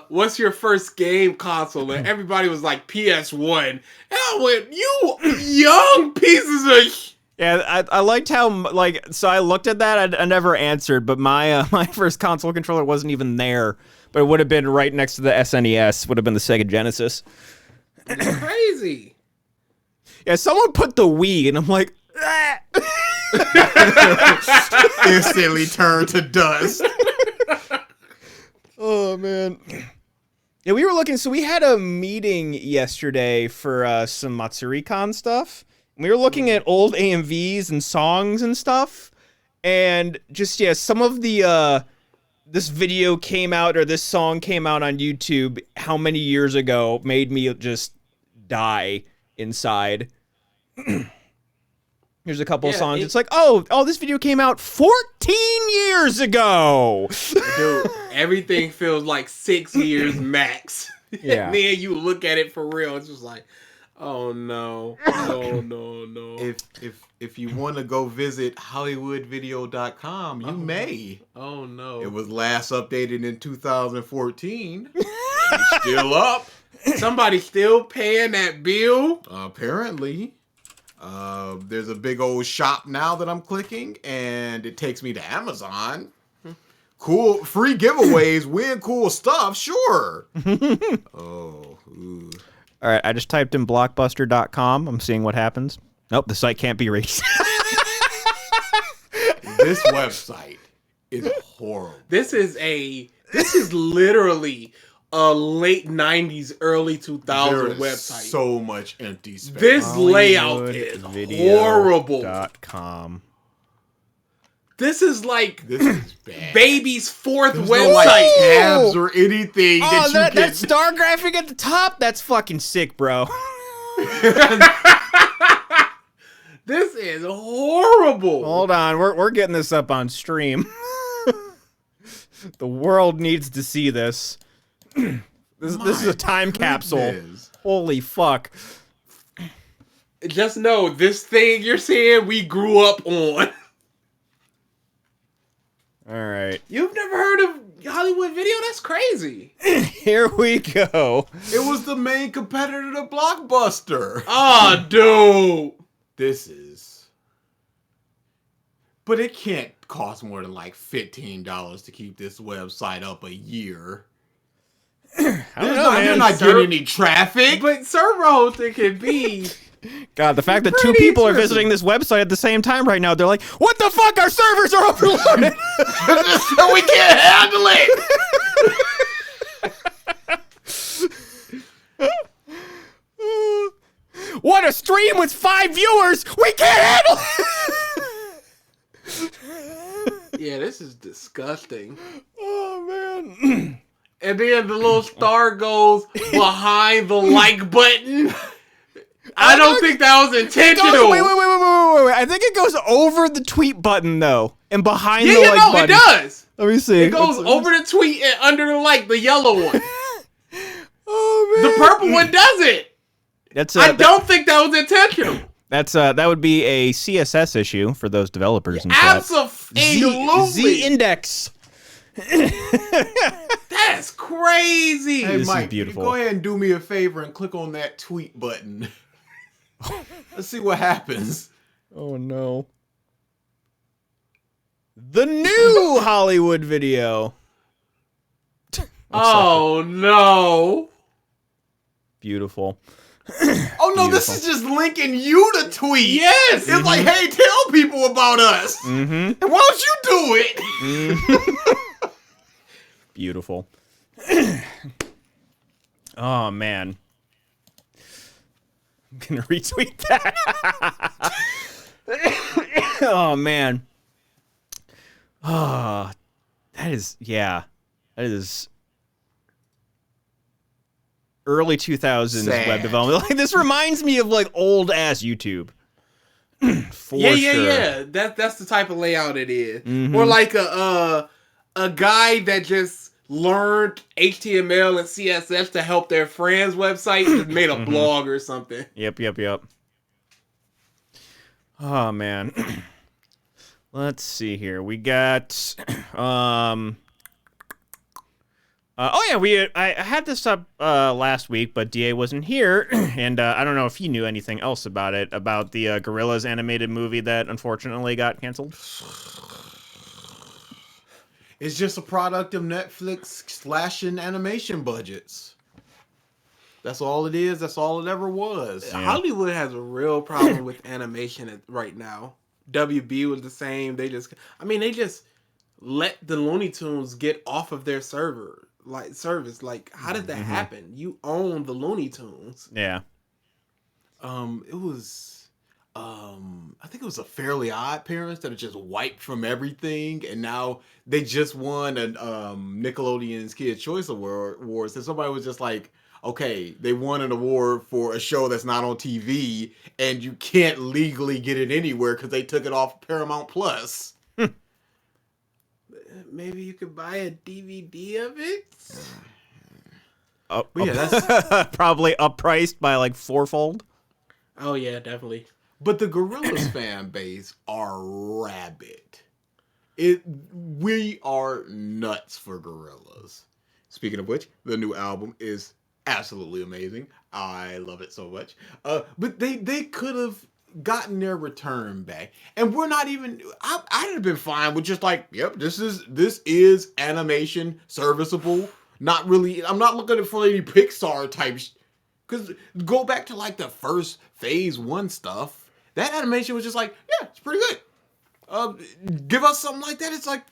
what's your first game console? And everybody was like PS1. And I went, you young pieces of
Yeah, I liked how so I looked at that. I never answered, but my my first console controller wasn't even there. But it would have been right next to the SNES. Would have been the Sega Genesis.
It's crazy.
Yeah, someone put the Wii, and I'm like, ah!
Instantly turned to dust.
Oh man. Yeah, we were looking. So we had a meeting yesterday for some Matsuri-Con stuff. We were looking at old AMVs and songs and stuff, and just some of the this video came out or this song came out on YouTube how many years ago made me just die inside. Here's a couple of
Yeah,
songs. It's like, oh, this video came out 14 years ago.
Dude, everything feels like 6 years max.
Yeah.
And then you look at it for real, it's just like, oh no. No.
If you want to go visit HollywoodVideo.com, you may.
Oh no.
It was last updated in 2014. It's still up,
Somebody still paying that bill?
apparently. There's a big old shop now that I'm clicking, and it takes me to Amazon. Cool, free giveaways, win cool stuff, sure. Oh, ooh.
All right, I just typed in blockbuster.com. I'm seeing what happens. Nope, the site can't be reached.
This website is horrible.
This is literally a late 90s, early 2000s
There is
website.
so much empty space.
This layout is horrible.
.com.
This is like
This is bad.
baby's fourth
There's
website.
no like tabs or anything
Oh,
that you
that
can.
star graphic at the top? That's fucking sick, bro.
This is horrible.
Hold on, we're getting this up on stream. The world needs to see this. This is a time capsule.
goodness.
Holy fuck.
Just know this thing you're seeing, we grew up on.
All right.
You've never heard of Hollywood Video? That's crazy.
Here we go.
It was the main competitor to Blockbuster.
Oh, dude.
This is. But it can't cost more than like $15 to keep this website up a year.
I don't know,
They're
man.
not getting any traffic.
But server hosting can be.
God, the fact that two
Pretty
people are
interesting.
visiting this website at the same time right now, they're like, what the fuck? Our servers are overloaded.
We can't handle it.
What, a stream with 5 viewers? We can't handle it.
Yeah, this is disgusting.
Oh, man.
And then the little star goes behind the like button. I don't think that was intentional.
Wait. I think it goes over the tweet button, though, and behind
Yeah,
the like
no,
button.
it does.
Let me see.
It goes over the tweet and under the like, the yellow one.
Oh,
The
man.
purple one doesn't.
That's
I don't think that was intentional.
that would be a CSS issue for those developers in chat.
Absolutely.
Z-index.
That's crazy.
Hey,
This is
Mike,
beautiful.
go ahead and do me a favor and click on that tweet button. Let's see what happens.
Oh no. The new Hollywood Video.
Oh no.
Beautiful.
Oh no, this
Beautiful.
is just linking you to tweet.
Yes.
It's like, hey, tell people about us.
Mm-hmm.
And why don't you do it?
Beautiful. Oh man. I'm gonna retweet that. Oh man. Oh, that is early 2000s
Sad.
web development. Like, this reminds me of like old ass YouTube. For
yeah,
sure.
yeah. That's the type of layout it is.
Mhm.
Or like a guy that just learned HTML and CSS to help their friends' website and just made a blog or something.
Yep. Oh man. Let's see here. We got I had this up last week, but DA wasn't here, and I don't know if he knew anything else about it, about the Gorillaz animated movie that unfortunately got canceled.
It's just a product of Netflix slashing animation budgets. That's all it is. That's all it ever was.
Hollywood has a real problem with animation right now. WB was the same. They just let the Looney Tunes get off of their service. Like, how did that happen? You own the Looney Tunes.
Yeah.
It was, I think it was a Fairly Odd Parents that are just wiped from everything, and now they just won a Nickelodeon's Kids' Choice Awards. And somebody was just like, okay, they won an award for a show that's not on TV, and you can't legally get it anywhere because they took it off Paramount Plus.
Maybe you could buy a DVD of it.
Oh,
But yeah, that's
probably uppriced by like fourfold.
Oh yeah, definitely.
But the Gorillaz fan base are rabid. We are nuts for Gorillaz. Speaking of which, the new album is absolutely amazing. I love it so much. But they could have gotten their return back, and we're not even. I'd have been fine with just like, yep, this is animation serviceable. Not really. I'm not looking for any Pixar type. Because go back to like the first Phase 1 stuff, that animation was just like, yeah, it's pretty good. Give us something like that. It's like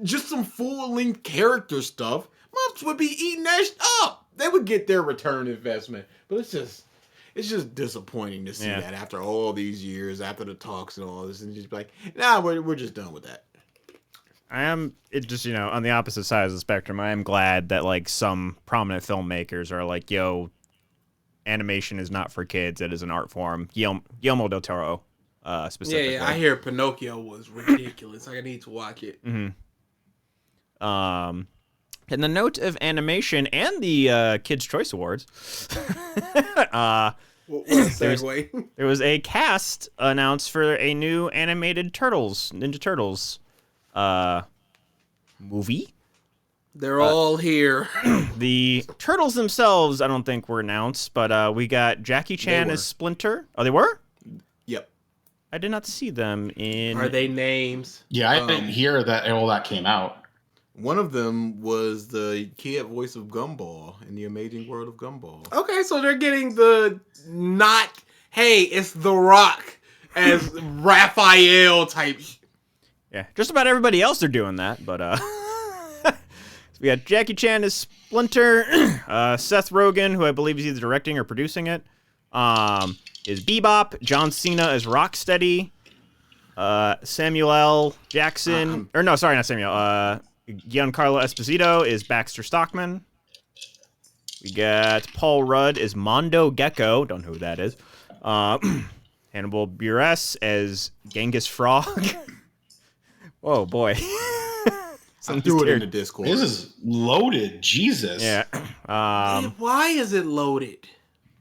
just some full-length character stuff. Moms would be eating that up. They would get their return investment. But it's just disappointing to see that after all these years, after the talks and all this, and just be like, nah, we're just done with that.
On the opposite side of the spectrum, I am glad that like some prominent filmmakers are like, yo, animation is not for kids. It is an art form. Guillermo del Toro, specifically.
Yeah, I hear Pinocchio was ridiculous. I need to watch it.
In the note of animation and the Kids' Choice Awards,
What a segue.
there was a cast announced for a new animated Ninja Turtles movie.
They're all here.
The Turtles themselves, I don't think were announced, but we got Jackie Chan
were.
as Splinter. Oh, they were?
Yep.
I did not see them in...
Are they names?
Yeah, I didn't hear that all that came out.
One of them was the kid voice of Gumball in The Amazing World of Gumball.
Okay, so they're getting the not, hey, it's The Rock as Raphael type.
Yeah, just about everybody else are doing that, but so we got Jackie Chan as Splinter, Seth Rogen, who I believe is either directing or producing it, is Bebop, John Cena as Rocksteady, Samuel L. Jackson, or no, sorry, not Samuel, Giancarlo Esposito is Baxter Stockman. We got Paul Rudd as Mondo Gecko, don't know who that is, Hannibal Buress as Genghis Frog. Oh boy.
I threw it in the Discord.
This is loaded. Jesus.
Yeah.
Why is it loaded?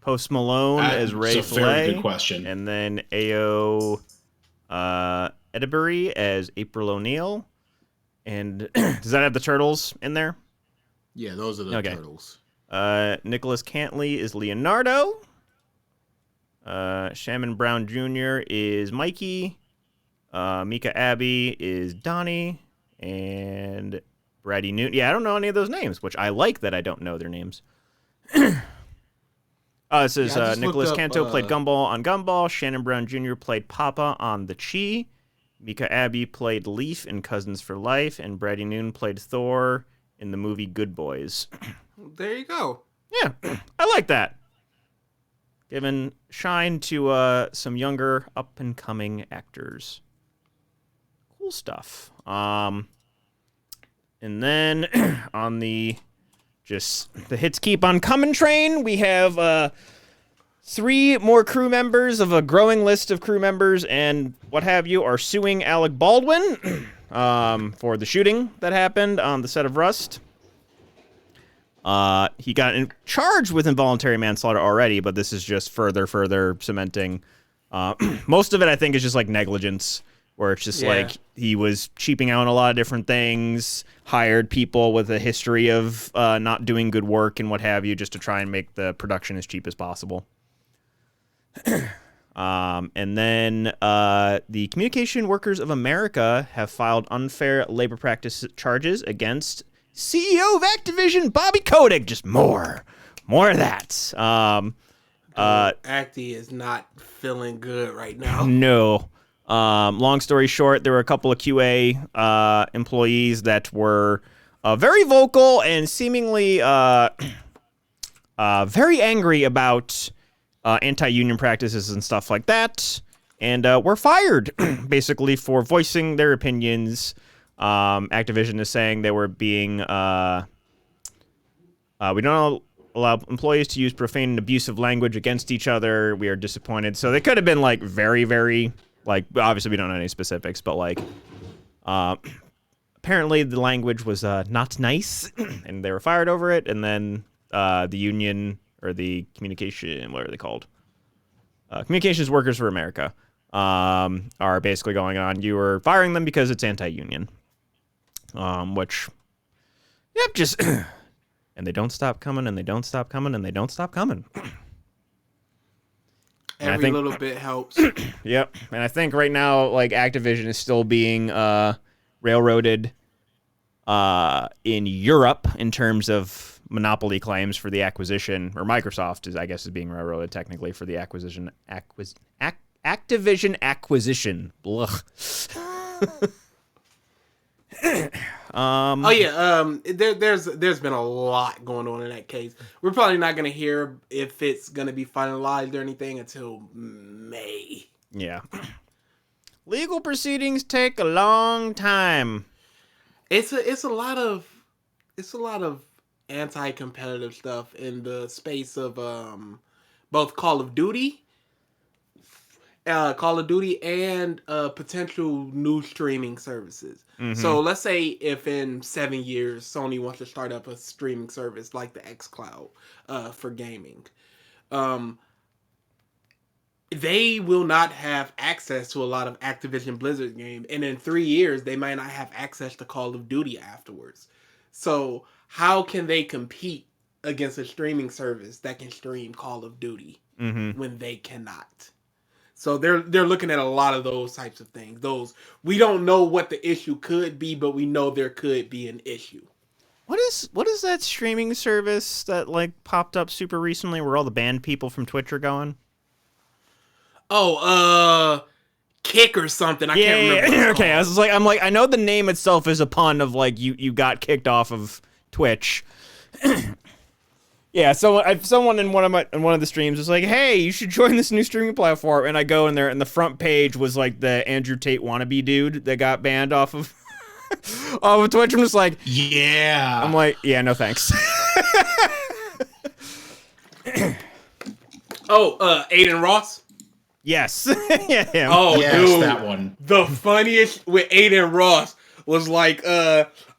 Post Malone as Ray
That's a very
Fillet.
good question.
And then Ayo Edebury as April O'Neil. And does that have the Turtles in there?
Yeah, those are the
Okay.
Turtles.
Nicholas Cantley is Leonardo. Shamon Brown Jr. is Mikey. Mika Abbey is Donnie. And Brady Newton. Yeah, I don't know any of those names, which I like that I don't know their names. This is
Yeah, I just
Nicholas
looked up,
Canto played Gumball on Gumball. Shannon Brown Jr. played Papa on The Chi. Mika Abbey played Leaf in Cousins for Life. And Brady Noon played Thor in the movie Good Boys.
There you go.
Yeah, I like that. Giving shine to some younger, up-and-coming actors. Cool stuff. And then on the hits keep on coming train, we have 3 more crew members of a growing list of crew members and what have you are suing Alec Baldwin for the shooting that happened on the set of Rust. He got charged with involuntary manslaughter already, but this is just further cementing. Most of it, I think, is just like negligence, where it's just like he was cheaping out on a lot of different things, hired people with a history of not doing good work and what have you, just to try and make the production as cheap as possible. And then the Communication Workers of America have filed unfair labor practice charges against CEO of Activision, Bobby Kotick. Just more of that.
Acti is not feeling good right now.
No. Long story short, there were a couple of QA employees that were very vocal and seemingly very angry about anti-union practices and stuff like that, and were fired basically for voicing their opinions. Activision is saying they were being we don't allow employees to use profane and abusive language against each other. We are disappointed. So they could have been like very like, obviously we don't know any specifics, but like apparently the language was not nice and they were fired over it. And then the union or the communication, what are they called? Communications Workers for America are basically going on. You were firing them because it's anti-union. Which, yep, just, and they don't stop coming, and they don't stop coming, and they don't stop coming.
Every little bit helps.
Yep, and I think right now, like, Activision is still being railroaded in Europe in terms of monopoly claims for the acquisition, or Microsoft is, I guess, is being railroaded technically for the Activision acquisition. Blech.
There's been a lot going on in that case. We're probably not gonna hear if it's gonna be finalized or anything until May.
Yeah. Legal proceedings take a long time.
It's a lot of anti-competitive stuff in the space of both Call of Duty and potential new streaming services. Mm-hmm. So let's say if in 7 years Sony wants to start up a streaming service like the xCloud for gaming, they will not have access to a lot of Activision Blizzard games, and in 3 years they might not have access to Call of Duty afterwards. So how can they compete against a streaming service that can stream Call of Duty when they cannot? So they're looking at a lot of those types of things. We don't know what the issue could be, but we know there could be an issue.
What is that streaming service that like popped up super recently where all the banned people from Twitch are going?
Oh, Kick or something. I can't remember.
Okay, I'm like, I know the name itself is a pun of like you got kicked off of Twitch. Yeah, so someone in one of the streams was like, "Hey, you should join this new streaming platform." And I go in there, and the front page was like the Andrew Tate wannabe dude that got banned off of Twitch. I'm just like,
yeah.
I'm like, yeah, no thanks.
Aiden Ross.
Yes. Yeah.
Oh,
yes,
dude,
that one.
The funniest with Aiden Ross was like,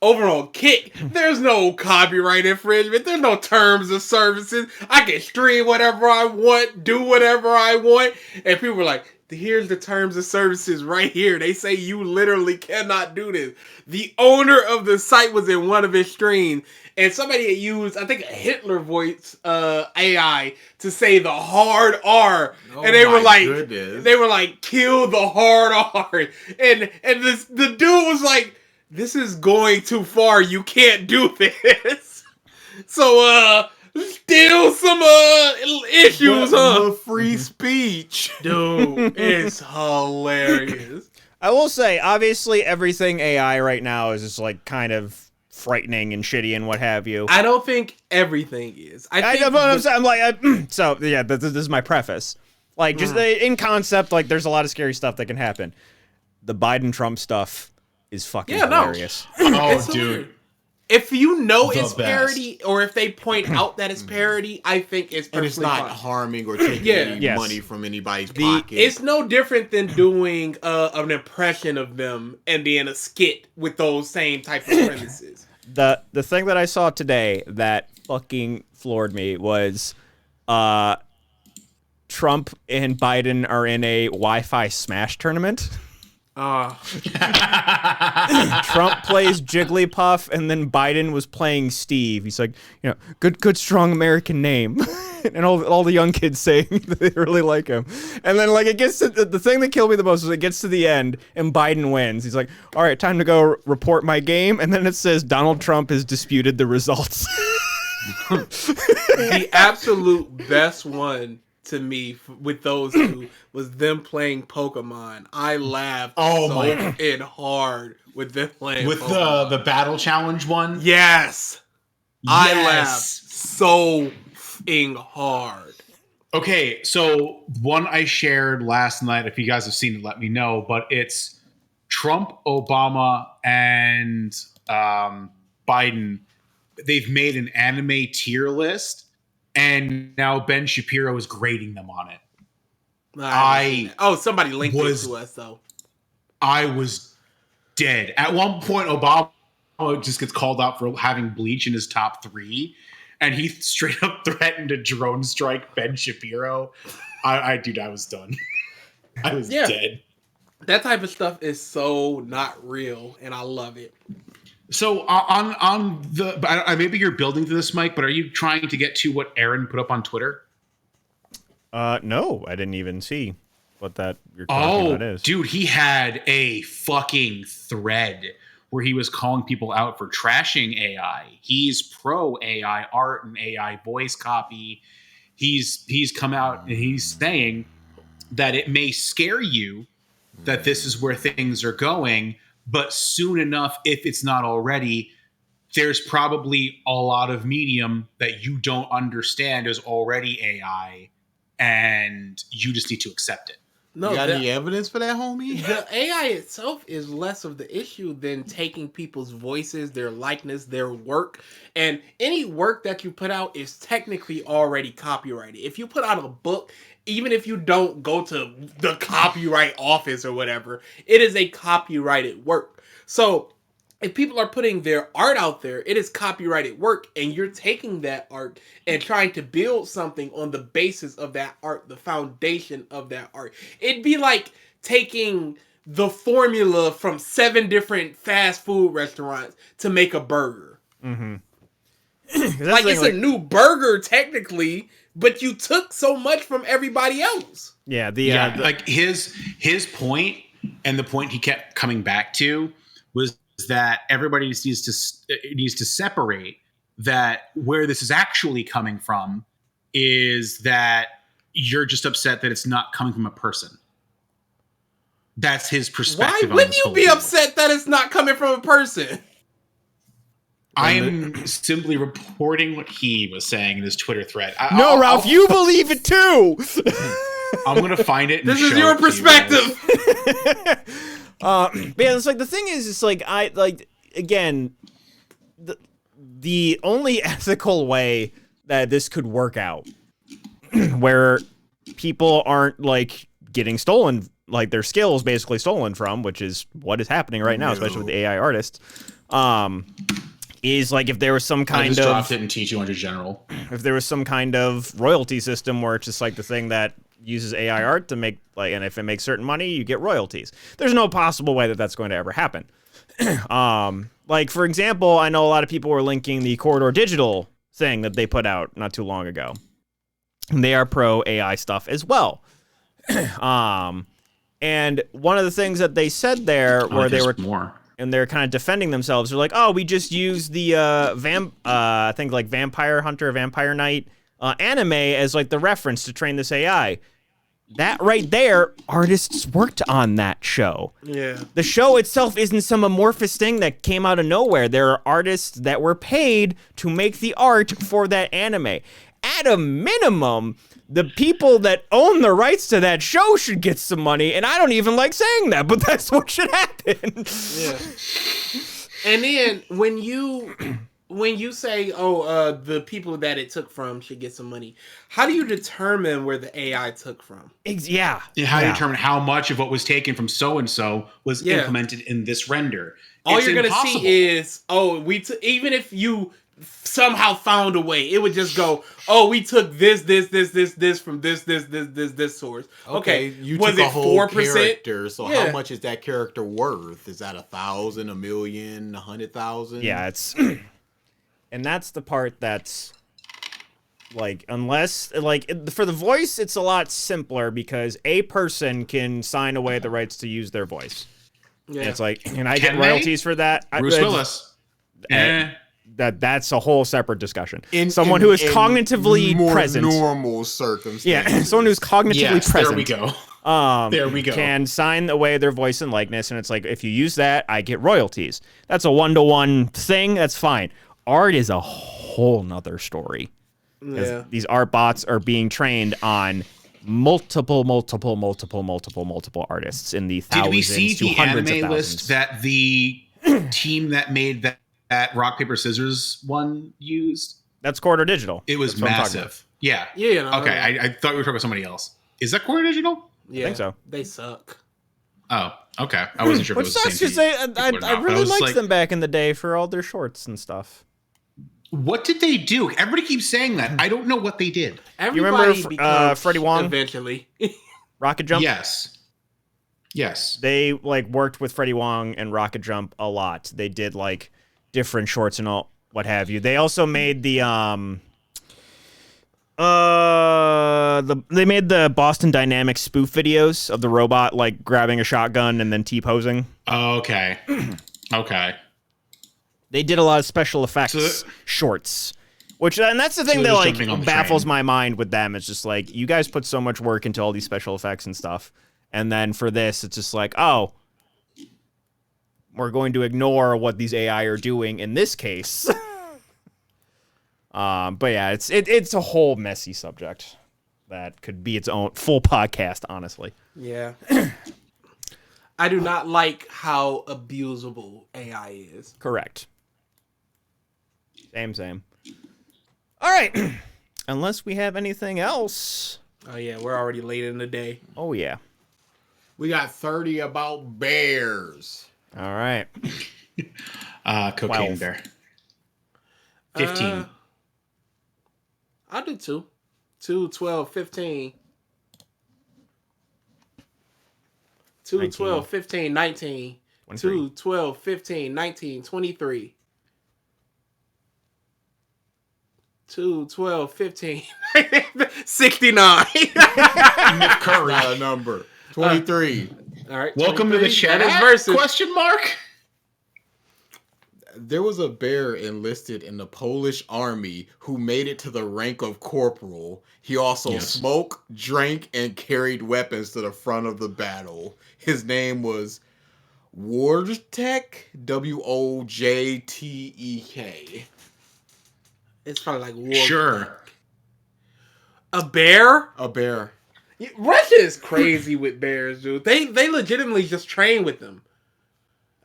over on Kick, there's no copyright infringement. There's no terms of services. I can stream whatever I want, do whatever I want. And people were like, here's the terms of services right here. They say you literally cannot do this. The owner of the site was in one of his streams, and somebody had used, I think, a Hitler voice AI to say the hard R. And they were like, kill the hard R. And the dude was like, this is going too far. You can't do this. So Still some issues, huh?
The free speech.
Dude, it's hilarious.
I will say, obviously, everything AI right now is just like kind of frightening and shitty and what have you.
I don't think everything is. I think
I'm like, so yeah, this is my preface. Like, just in concept, like, there's a lot of scary stuff that can happen. The Biden-Trump stuff is fucking hilarious.
Oh,
It's
dude.
hilarious. If you know
The
it's
best.
parody, or if they point out that it's parody, I think it's
And it's
perfectly
not
fine.
harming or taking
Yeah.
any
Yes.
money from anybody's pocket.
It's no different than doing an impression of them and then a skit with those same type of premises.
The thing that I saw today that fucking floored me was Trump and Biden are in a Wi-Fi Smash tournament. Trump plays Jigglypuff, and then Biden was playing Steve. He's like, good, strong American name. And all the young kids saying that they really like him. And then, like, it gets to the thing that killed me the most is it gets to the end, and Biden wins. He's like, all right, time to go report my game. And then it says Donald Trump has disputed the results.
The absolute best one to me with those two was them playing Pokemon. I laughed and hard with them playing
With
Pokemon.
the battle challenge one.
Yes. I
Yes.
laughed so f***ing hard.
Okay, so one I shared last night. If you guys have seen it, let me know. But it's Trump, Obama, and Biden. They've made an anime tier list, and now Ben Shapiro is grading them on it.
Somebody linked it to us though.
I was dead. At one point, Obama just gets called out for having Bleach in his top 3, and he straight up threatened to drone strike Ben Shapiro. I was done. I was dead.
That type of stuff is so not real, and I love it.
So maybe you're building to this, Mike, but are you trying to get to what Aaron put up on Twitter?
No, I didn't even see what that you're talking about is.
Dude, he had a fucking thread where he was calling people out for trashing AI. He's pro AI art and AI voice copy. He's come out and he's saying that it may scare you that this is where things are going, but soon enough, if it's not already, there's probably a lot of medium that you don't understand is already AI, and you just need to accept it.
No,
you got any evidence for that, homie?
the AI itself is less of the issue than taking people's voices, their likeness, their work. And any work that you put out is technically already copyrighted. If you put out a book, even if you don't go to the copyright office or whatever, it is a copyrighted work. So if people are putting their art out there, it is copyrighted work, and you're taking that art and trying to build something on the basis of that art, the foundation of that art. It'd be like taking the formula from 7 different fast food restaurants to make a burger.
Mm-hmm.
Like, it's a new burger technically, but you took so much from everybody else.
Yeah,
like his point, and the point he kept coming back to was that everybody needs to separate that where this is actually coming from is that you're just upset that it's not coming from a person. That's his perspective.
Why wouldn't you be upset that it's not coming from a person?
I am simply reporting what he was saying in his Twitter thread.
Ralph, you believe it too.
I'm gonna find it. And
This is
show
your
it to you guys.
But yeah, it's like the thing is, it's like again, the only ethical way that this could work out, where people aren't like getting stolen, like their skills basically stolen from, which is what is happening right now, especially with the AI artists. Is like if there was some kind
I just
of
dropped it in T200 General.
If there was some kind of royalty system where it's just like the thing that uses AI art to make and if it makes certain money, you get royalties. There's no possible way that that's going to ever happen. Like for example, I know a lot of people were linking the Corridor Digital thing that they put out not too long ago. And they are pro AI stuff as well. And one of the things that they said there where they were
more.
and they're kind of defending themselves. They're like, "Oh, we just used the I think like Vampire Hunter, Vampire Knight anime as like the reference to train this AI." That right there, artists worked on that show.
Yeah.
The show itself isn't some amorphous thing that came out of nowhere. There are artists that were paid to make the art for that anime. At a minimum, the people that own the rights to that show should get some money, and I don't even like saying that, but that's what should happen.
Yeah. And then when you say, the people that it took from should get some money, how do you determine where the AI took from?
Yeah.
And how do you determine how much of what was taken from so and so was
Yeah.
implemented in this render?
All
It's
you're gonna
impossible.
see is, even if you somehow found a way, it would just go, we took this from this source. Okay,
you
was
took a
it
whole
4%?
character, so
Yeah.
how much is that character worth? Is that 1,000, 1,000,000, 100,000?
Yeah, it's... And that's the part that's... Like, unless... Like, for the voice, it's a lot simpler because a person can sign away the rights to use their voice.
Yeah.
And it's like, can I get
Can they?
royalties for that?
Bruce Willis.
That's a whole separate discussion.
In
Someone who is cognitively
more
present.
normal circumstances.
Yeah, someone who's cognitively
Yes,
present.
there we go.
There
we go.
Can sign away their voice and likeness, and it's like, if you use that, I get royalties. That's a one-to-one thing. That's fine. Art is a whole nother story. 'Cause
Yeah.
these art bots are being trained on multiple artists in the
Did
thousands
we see
to
the
hundreds of
anime
thousands.
list that the team that made that rock paper scissors one used?
That's Corridor Digital.
It was
That's what I'm talking about.
massive. Yeah.
Yeah, no,
Okay, I thought we were talking about somebody else. Is that Core Digital?
Yeah,
think so.
They suck.
Oh, okay. I wasn't sure if it
Which
was the
sucks
same
because
team.
I really liked them back in the day for all their shorts and stuff.
What did they do? Everybody keeps saying that. I don't know what they did.
You remember
Everybody becomes
Freddie Wong?
eventually.
Rocket Jump?
Yes. Yes.
They worked with Freddie Wong and Rocket Jump a lot. They did like different shorts and all what have you. They also made they made the Boston Dynamics spoof videos of the robot like grabbing a shotgun and then T-posing.
Okay. Okay.
They did a lot of special effects
So-
shorts. And that's the thing
So
that
they're
like
jumping on the
baffles
train.
my mind with them. It's just like, you guys put so much work into all these special effects and stuff, and then for this, it's just like, oh, we're going to ignore what these AI are doing in this case. But yeah, it's a whole messy subject that could be its own full podcast, honestly.
Yeah. I do not like how abusable AI is.
Correct. Same. All right. Unless we have anything else.
Oh yeah, we're already late in the day.
Oh yeah.
We got 30 about bears.
All right.
Cocaine
12.
bear. 15.
I'll do 2. 2, 12, 15. 2,
19.
12, 15, 19. 2, 12, 15, 19, 23. 2, 12, 15, 69.
Curry. Not a number. 23.
All right.
Welcome to the
23.
chat.
That is versus.
Question mark?
There was a bear enlisted in the Polish army who made it to the rank of corporal. He also smoked, drank, and carried weapons to the front of the battle. His name was Wojtek, Wojtek.
It's probably like war.
Sure.
A bear?
A bear.
Russia is crazy with bears, dude. They legitimately just train with them.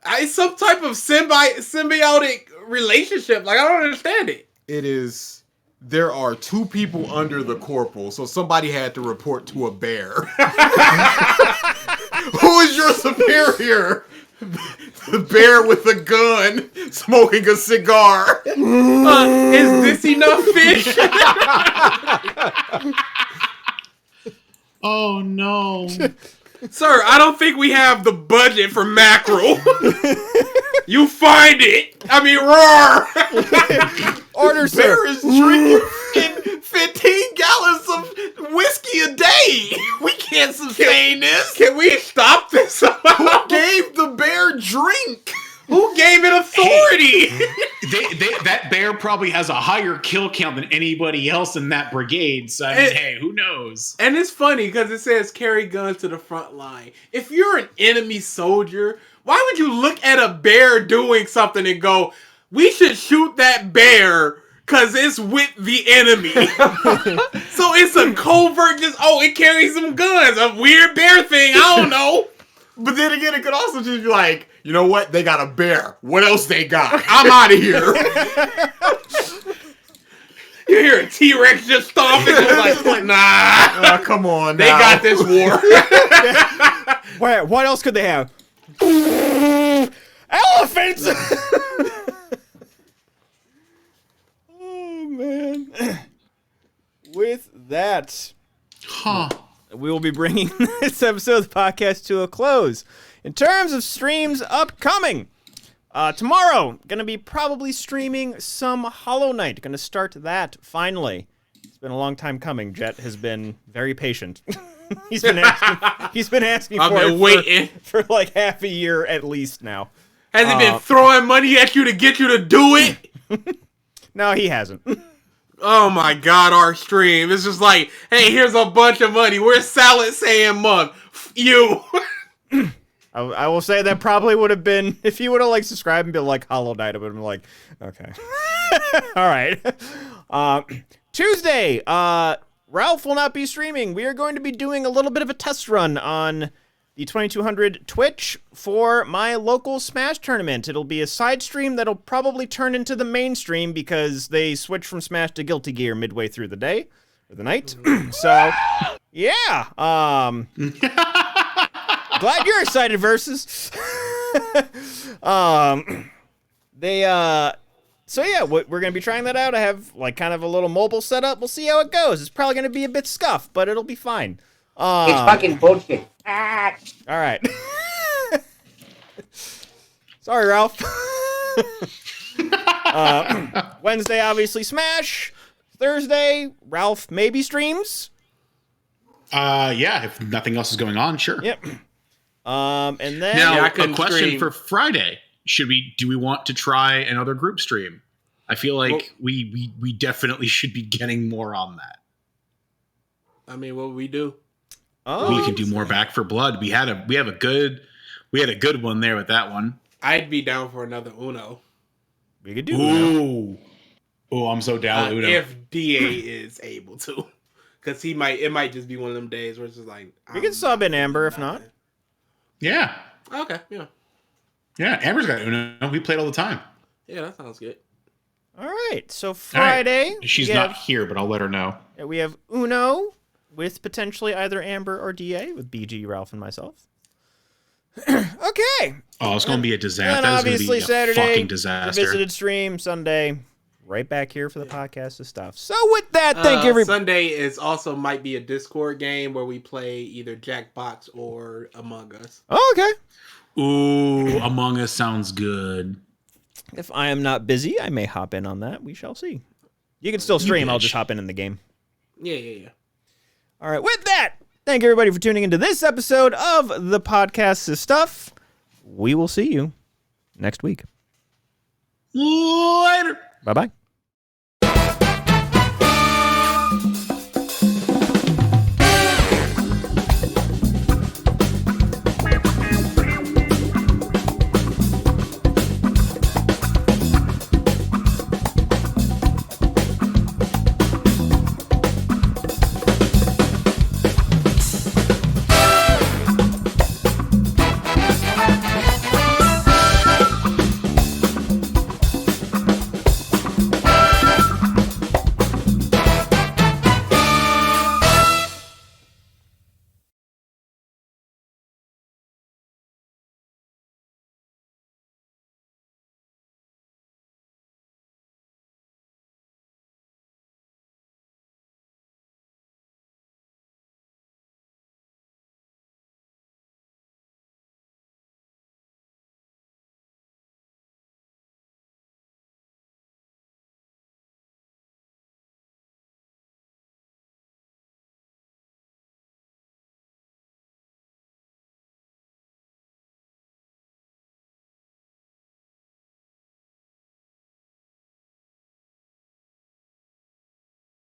It's some type of symbiotic relationship. Like, I don't understand it.
It is. There are 2 people under the corporal, so somebody had to report to a bear. Who is your superior? The bear with a gun, smoking a cigar.
Is this enough fish?
Oh, no.
Sir, I don't think we have the budget for mackerel. You find it. I mean, roar.
Order, sir.
Bear is drinking 15 gallons of whiskey a day. We can't sustain this.
Can we stop this?
Who gave the bear drink?
Who gave it authority?
That bear probably has a higher kill count than anybody else in that brigade. So I mean, hey, who knows?
And it's funny because it says carry guns to the front line. If you're an enemy soldier, why would you look at a bear doing something and go, we should shoot that bear because it's with the enemy? So it's a covert, just, it carries some guns. A weird bear thing, I don't know.
But then again, it could also just be like, you know what? They got a bear. What else they got? I'm out of here.
You hear a T-Rex just stomping. Like, nah.
Come on
They
now.
got this war.
What else could they have? Elephants! Oh, man. With that, we will be bringing this episode of the podcast to a close. In terms of streams upcoming, tomorrow, going to be probably streaming some Hollow Knight. Going to start that, finally. It's been a long time coming. Jet has been very patient. He's been asking
I've
for
been
it
waiting.
for like half a year at least now.
Has he been throwing money at you to get you to do it?
No, he hasn't.
Oh my God, our stream. It's just like, hey, here's a bunch of money. We're Salad Saying Mug. You.
I will say that probably would have been, if he would have like subscribed and been like Hollow Knight, I would have been like, okay. All right. Tuesday, Ralph will not be streaming. We are going to be doing a little bit of a test run on the 2200 Twitch for my local Smash tournament. It'll be a side stream that'll probably turn into the main stream because they switched from Smash to Guilty Gear midway through the day or the night. So, yeah. Glad you're excited, Versus. So yeah, we're gonna be trying that out. I have like kind of a little mobile setup. We'll see how it goes. It's probably gonna be a bit scuffed, but it'll be fine.
It's fucking bullshit.
All right. Sorry, Ralph. Wednesday, obviously Smash. Thursday, Ralph maybe streams.
Yeah, if nothing else is going on, sure.
Yep. And then
Now,
I
a
couldn't
question
stream.
for Friday: do we want to try another group stream? I feel like we definitely should be getting more on that.
I mean, what would we do?
oh,
We can do more Back for Blood. We had a good one there with that one.
I'd be down for another Uno.
we could do Uno.
Ooh, I'm so down with Uno.
If DA is able to. Because it might just be one of them days where it's just like...
We can sub in Amber if not.
Yeah,
Okay, yeah.
yeah. Amber's got Uno. We played all the time.
Yeah, that sounds good.
All right. So Friday,
She's
we
not
have-
here, but I'll let her know.
We have Uno with potentially either Amber or DA with BG, Ralph, and myself. Okay.
Oh, it's gonna be a disaster.
And
That is
obviously
gonna be a
Saturday,
fucking
the
disaster.
visited stream. Sunday, right back here for the podcast and stuff. So with that, thank everybody.
Sunday is also might be a Discord game where we play either Jackbox or Among Us.
Oh, okay.
Ooh, Among Us sounds good.
If I am not busy, I may hop in on that. We shall see. You can still stream. I'll just hop in the game.
Yeah.
All right. With that, thank everybody for tuning into this episode of the podcast stuff. We will see you next week.
Later.
Bye-bye.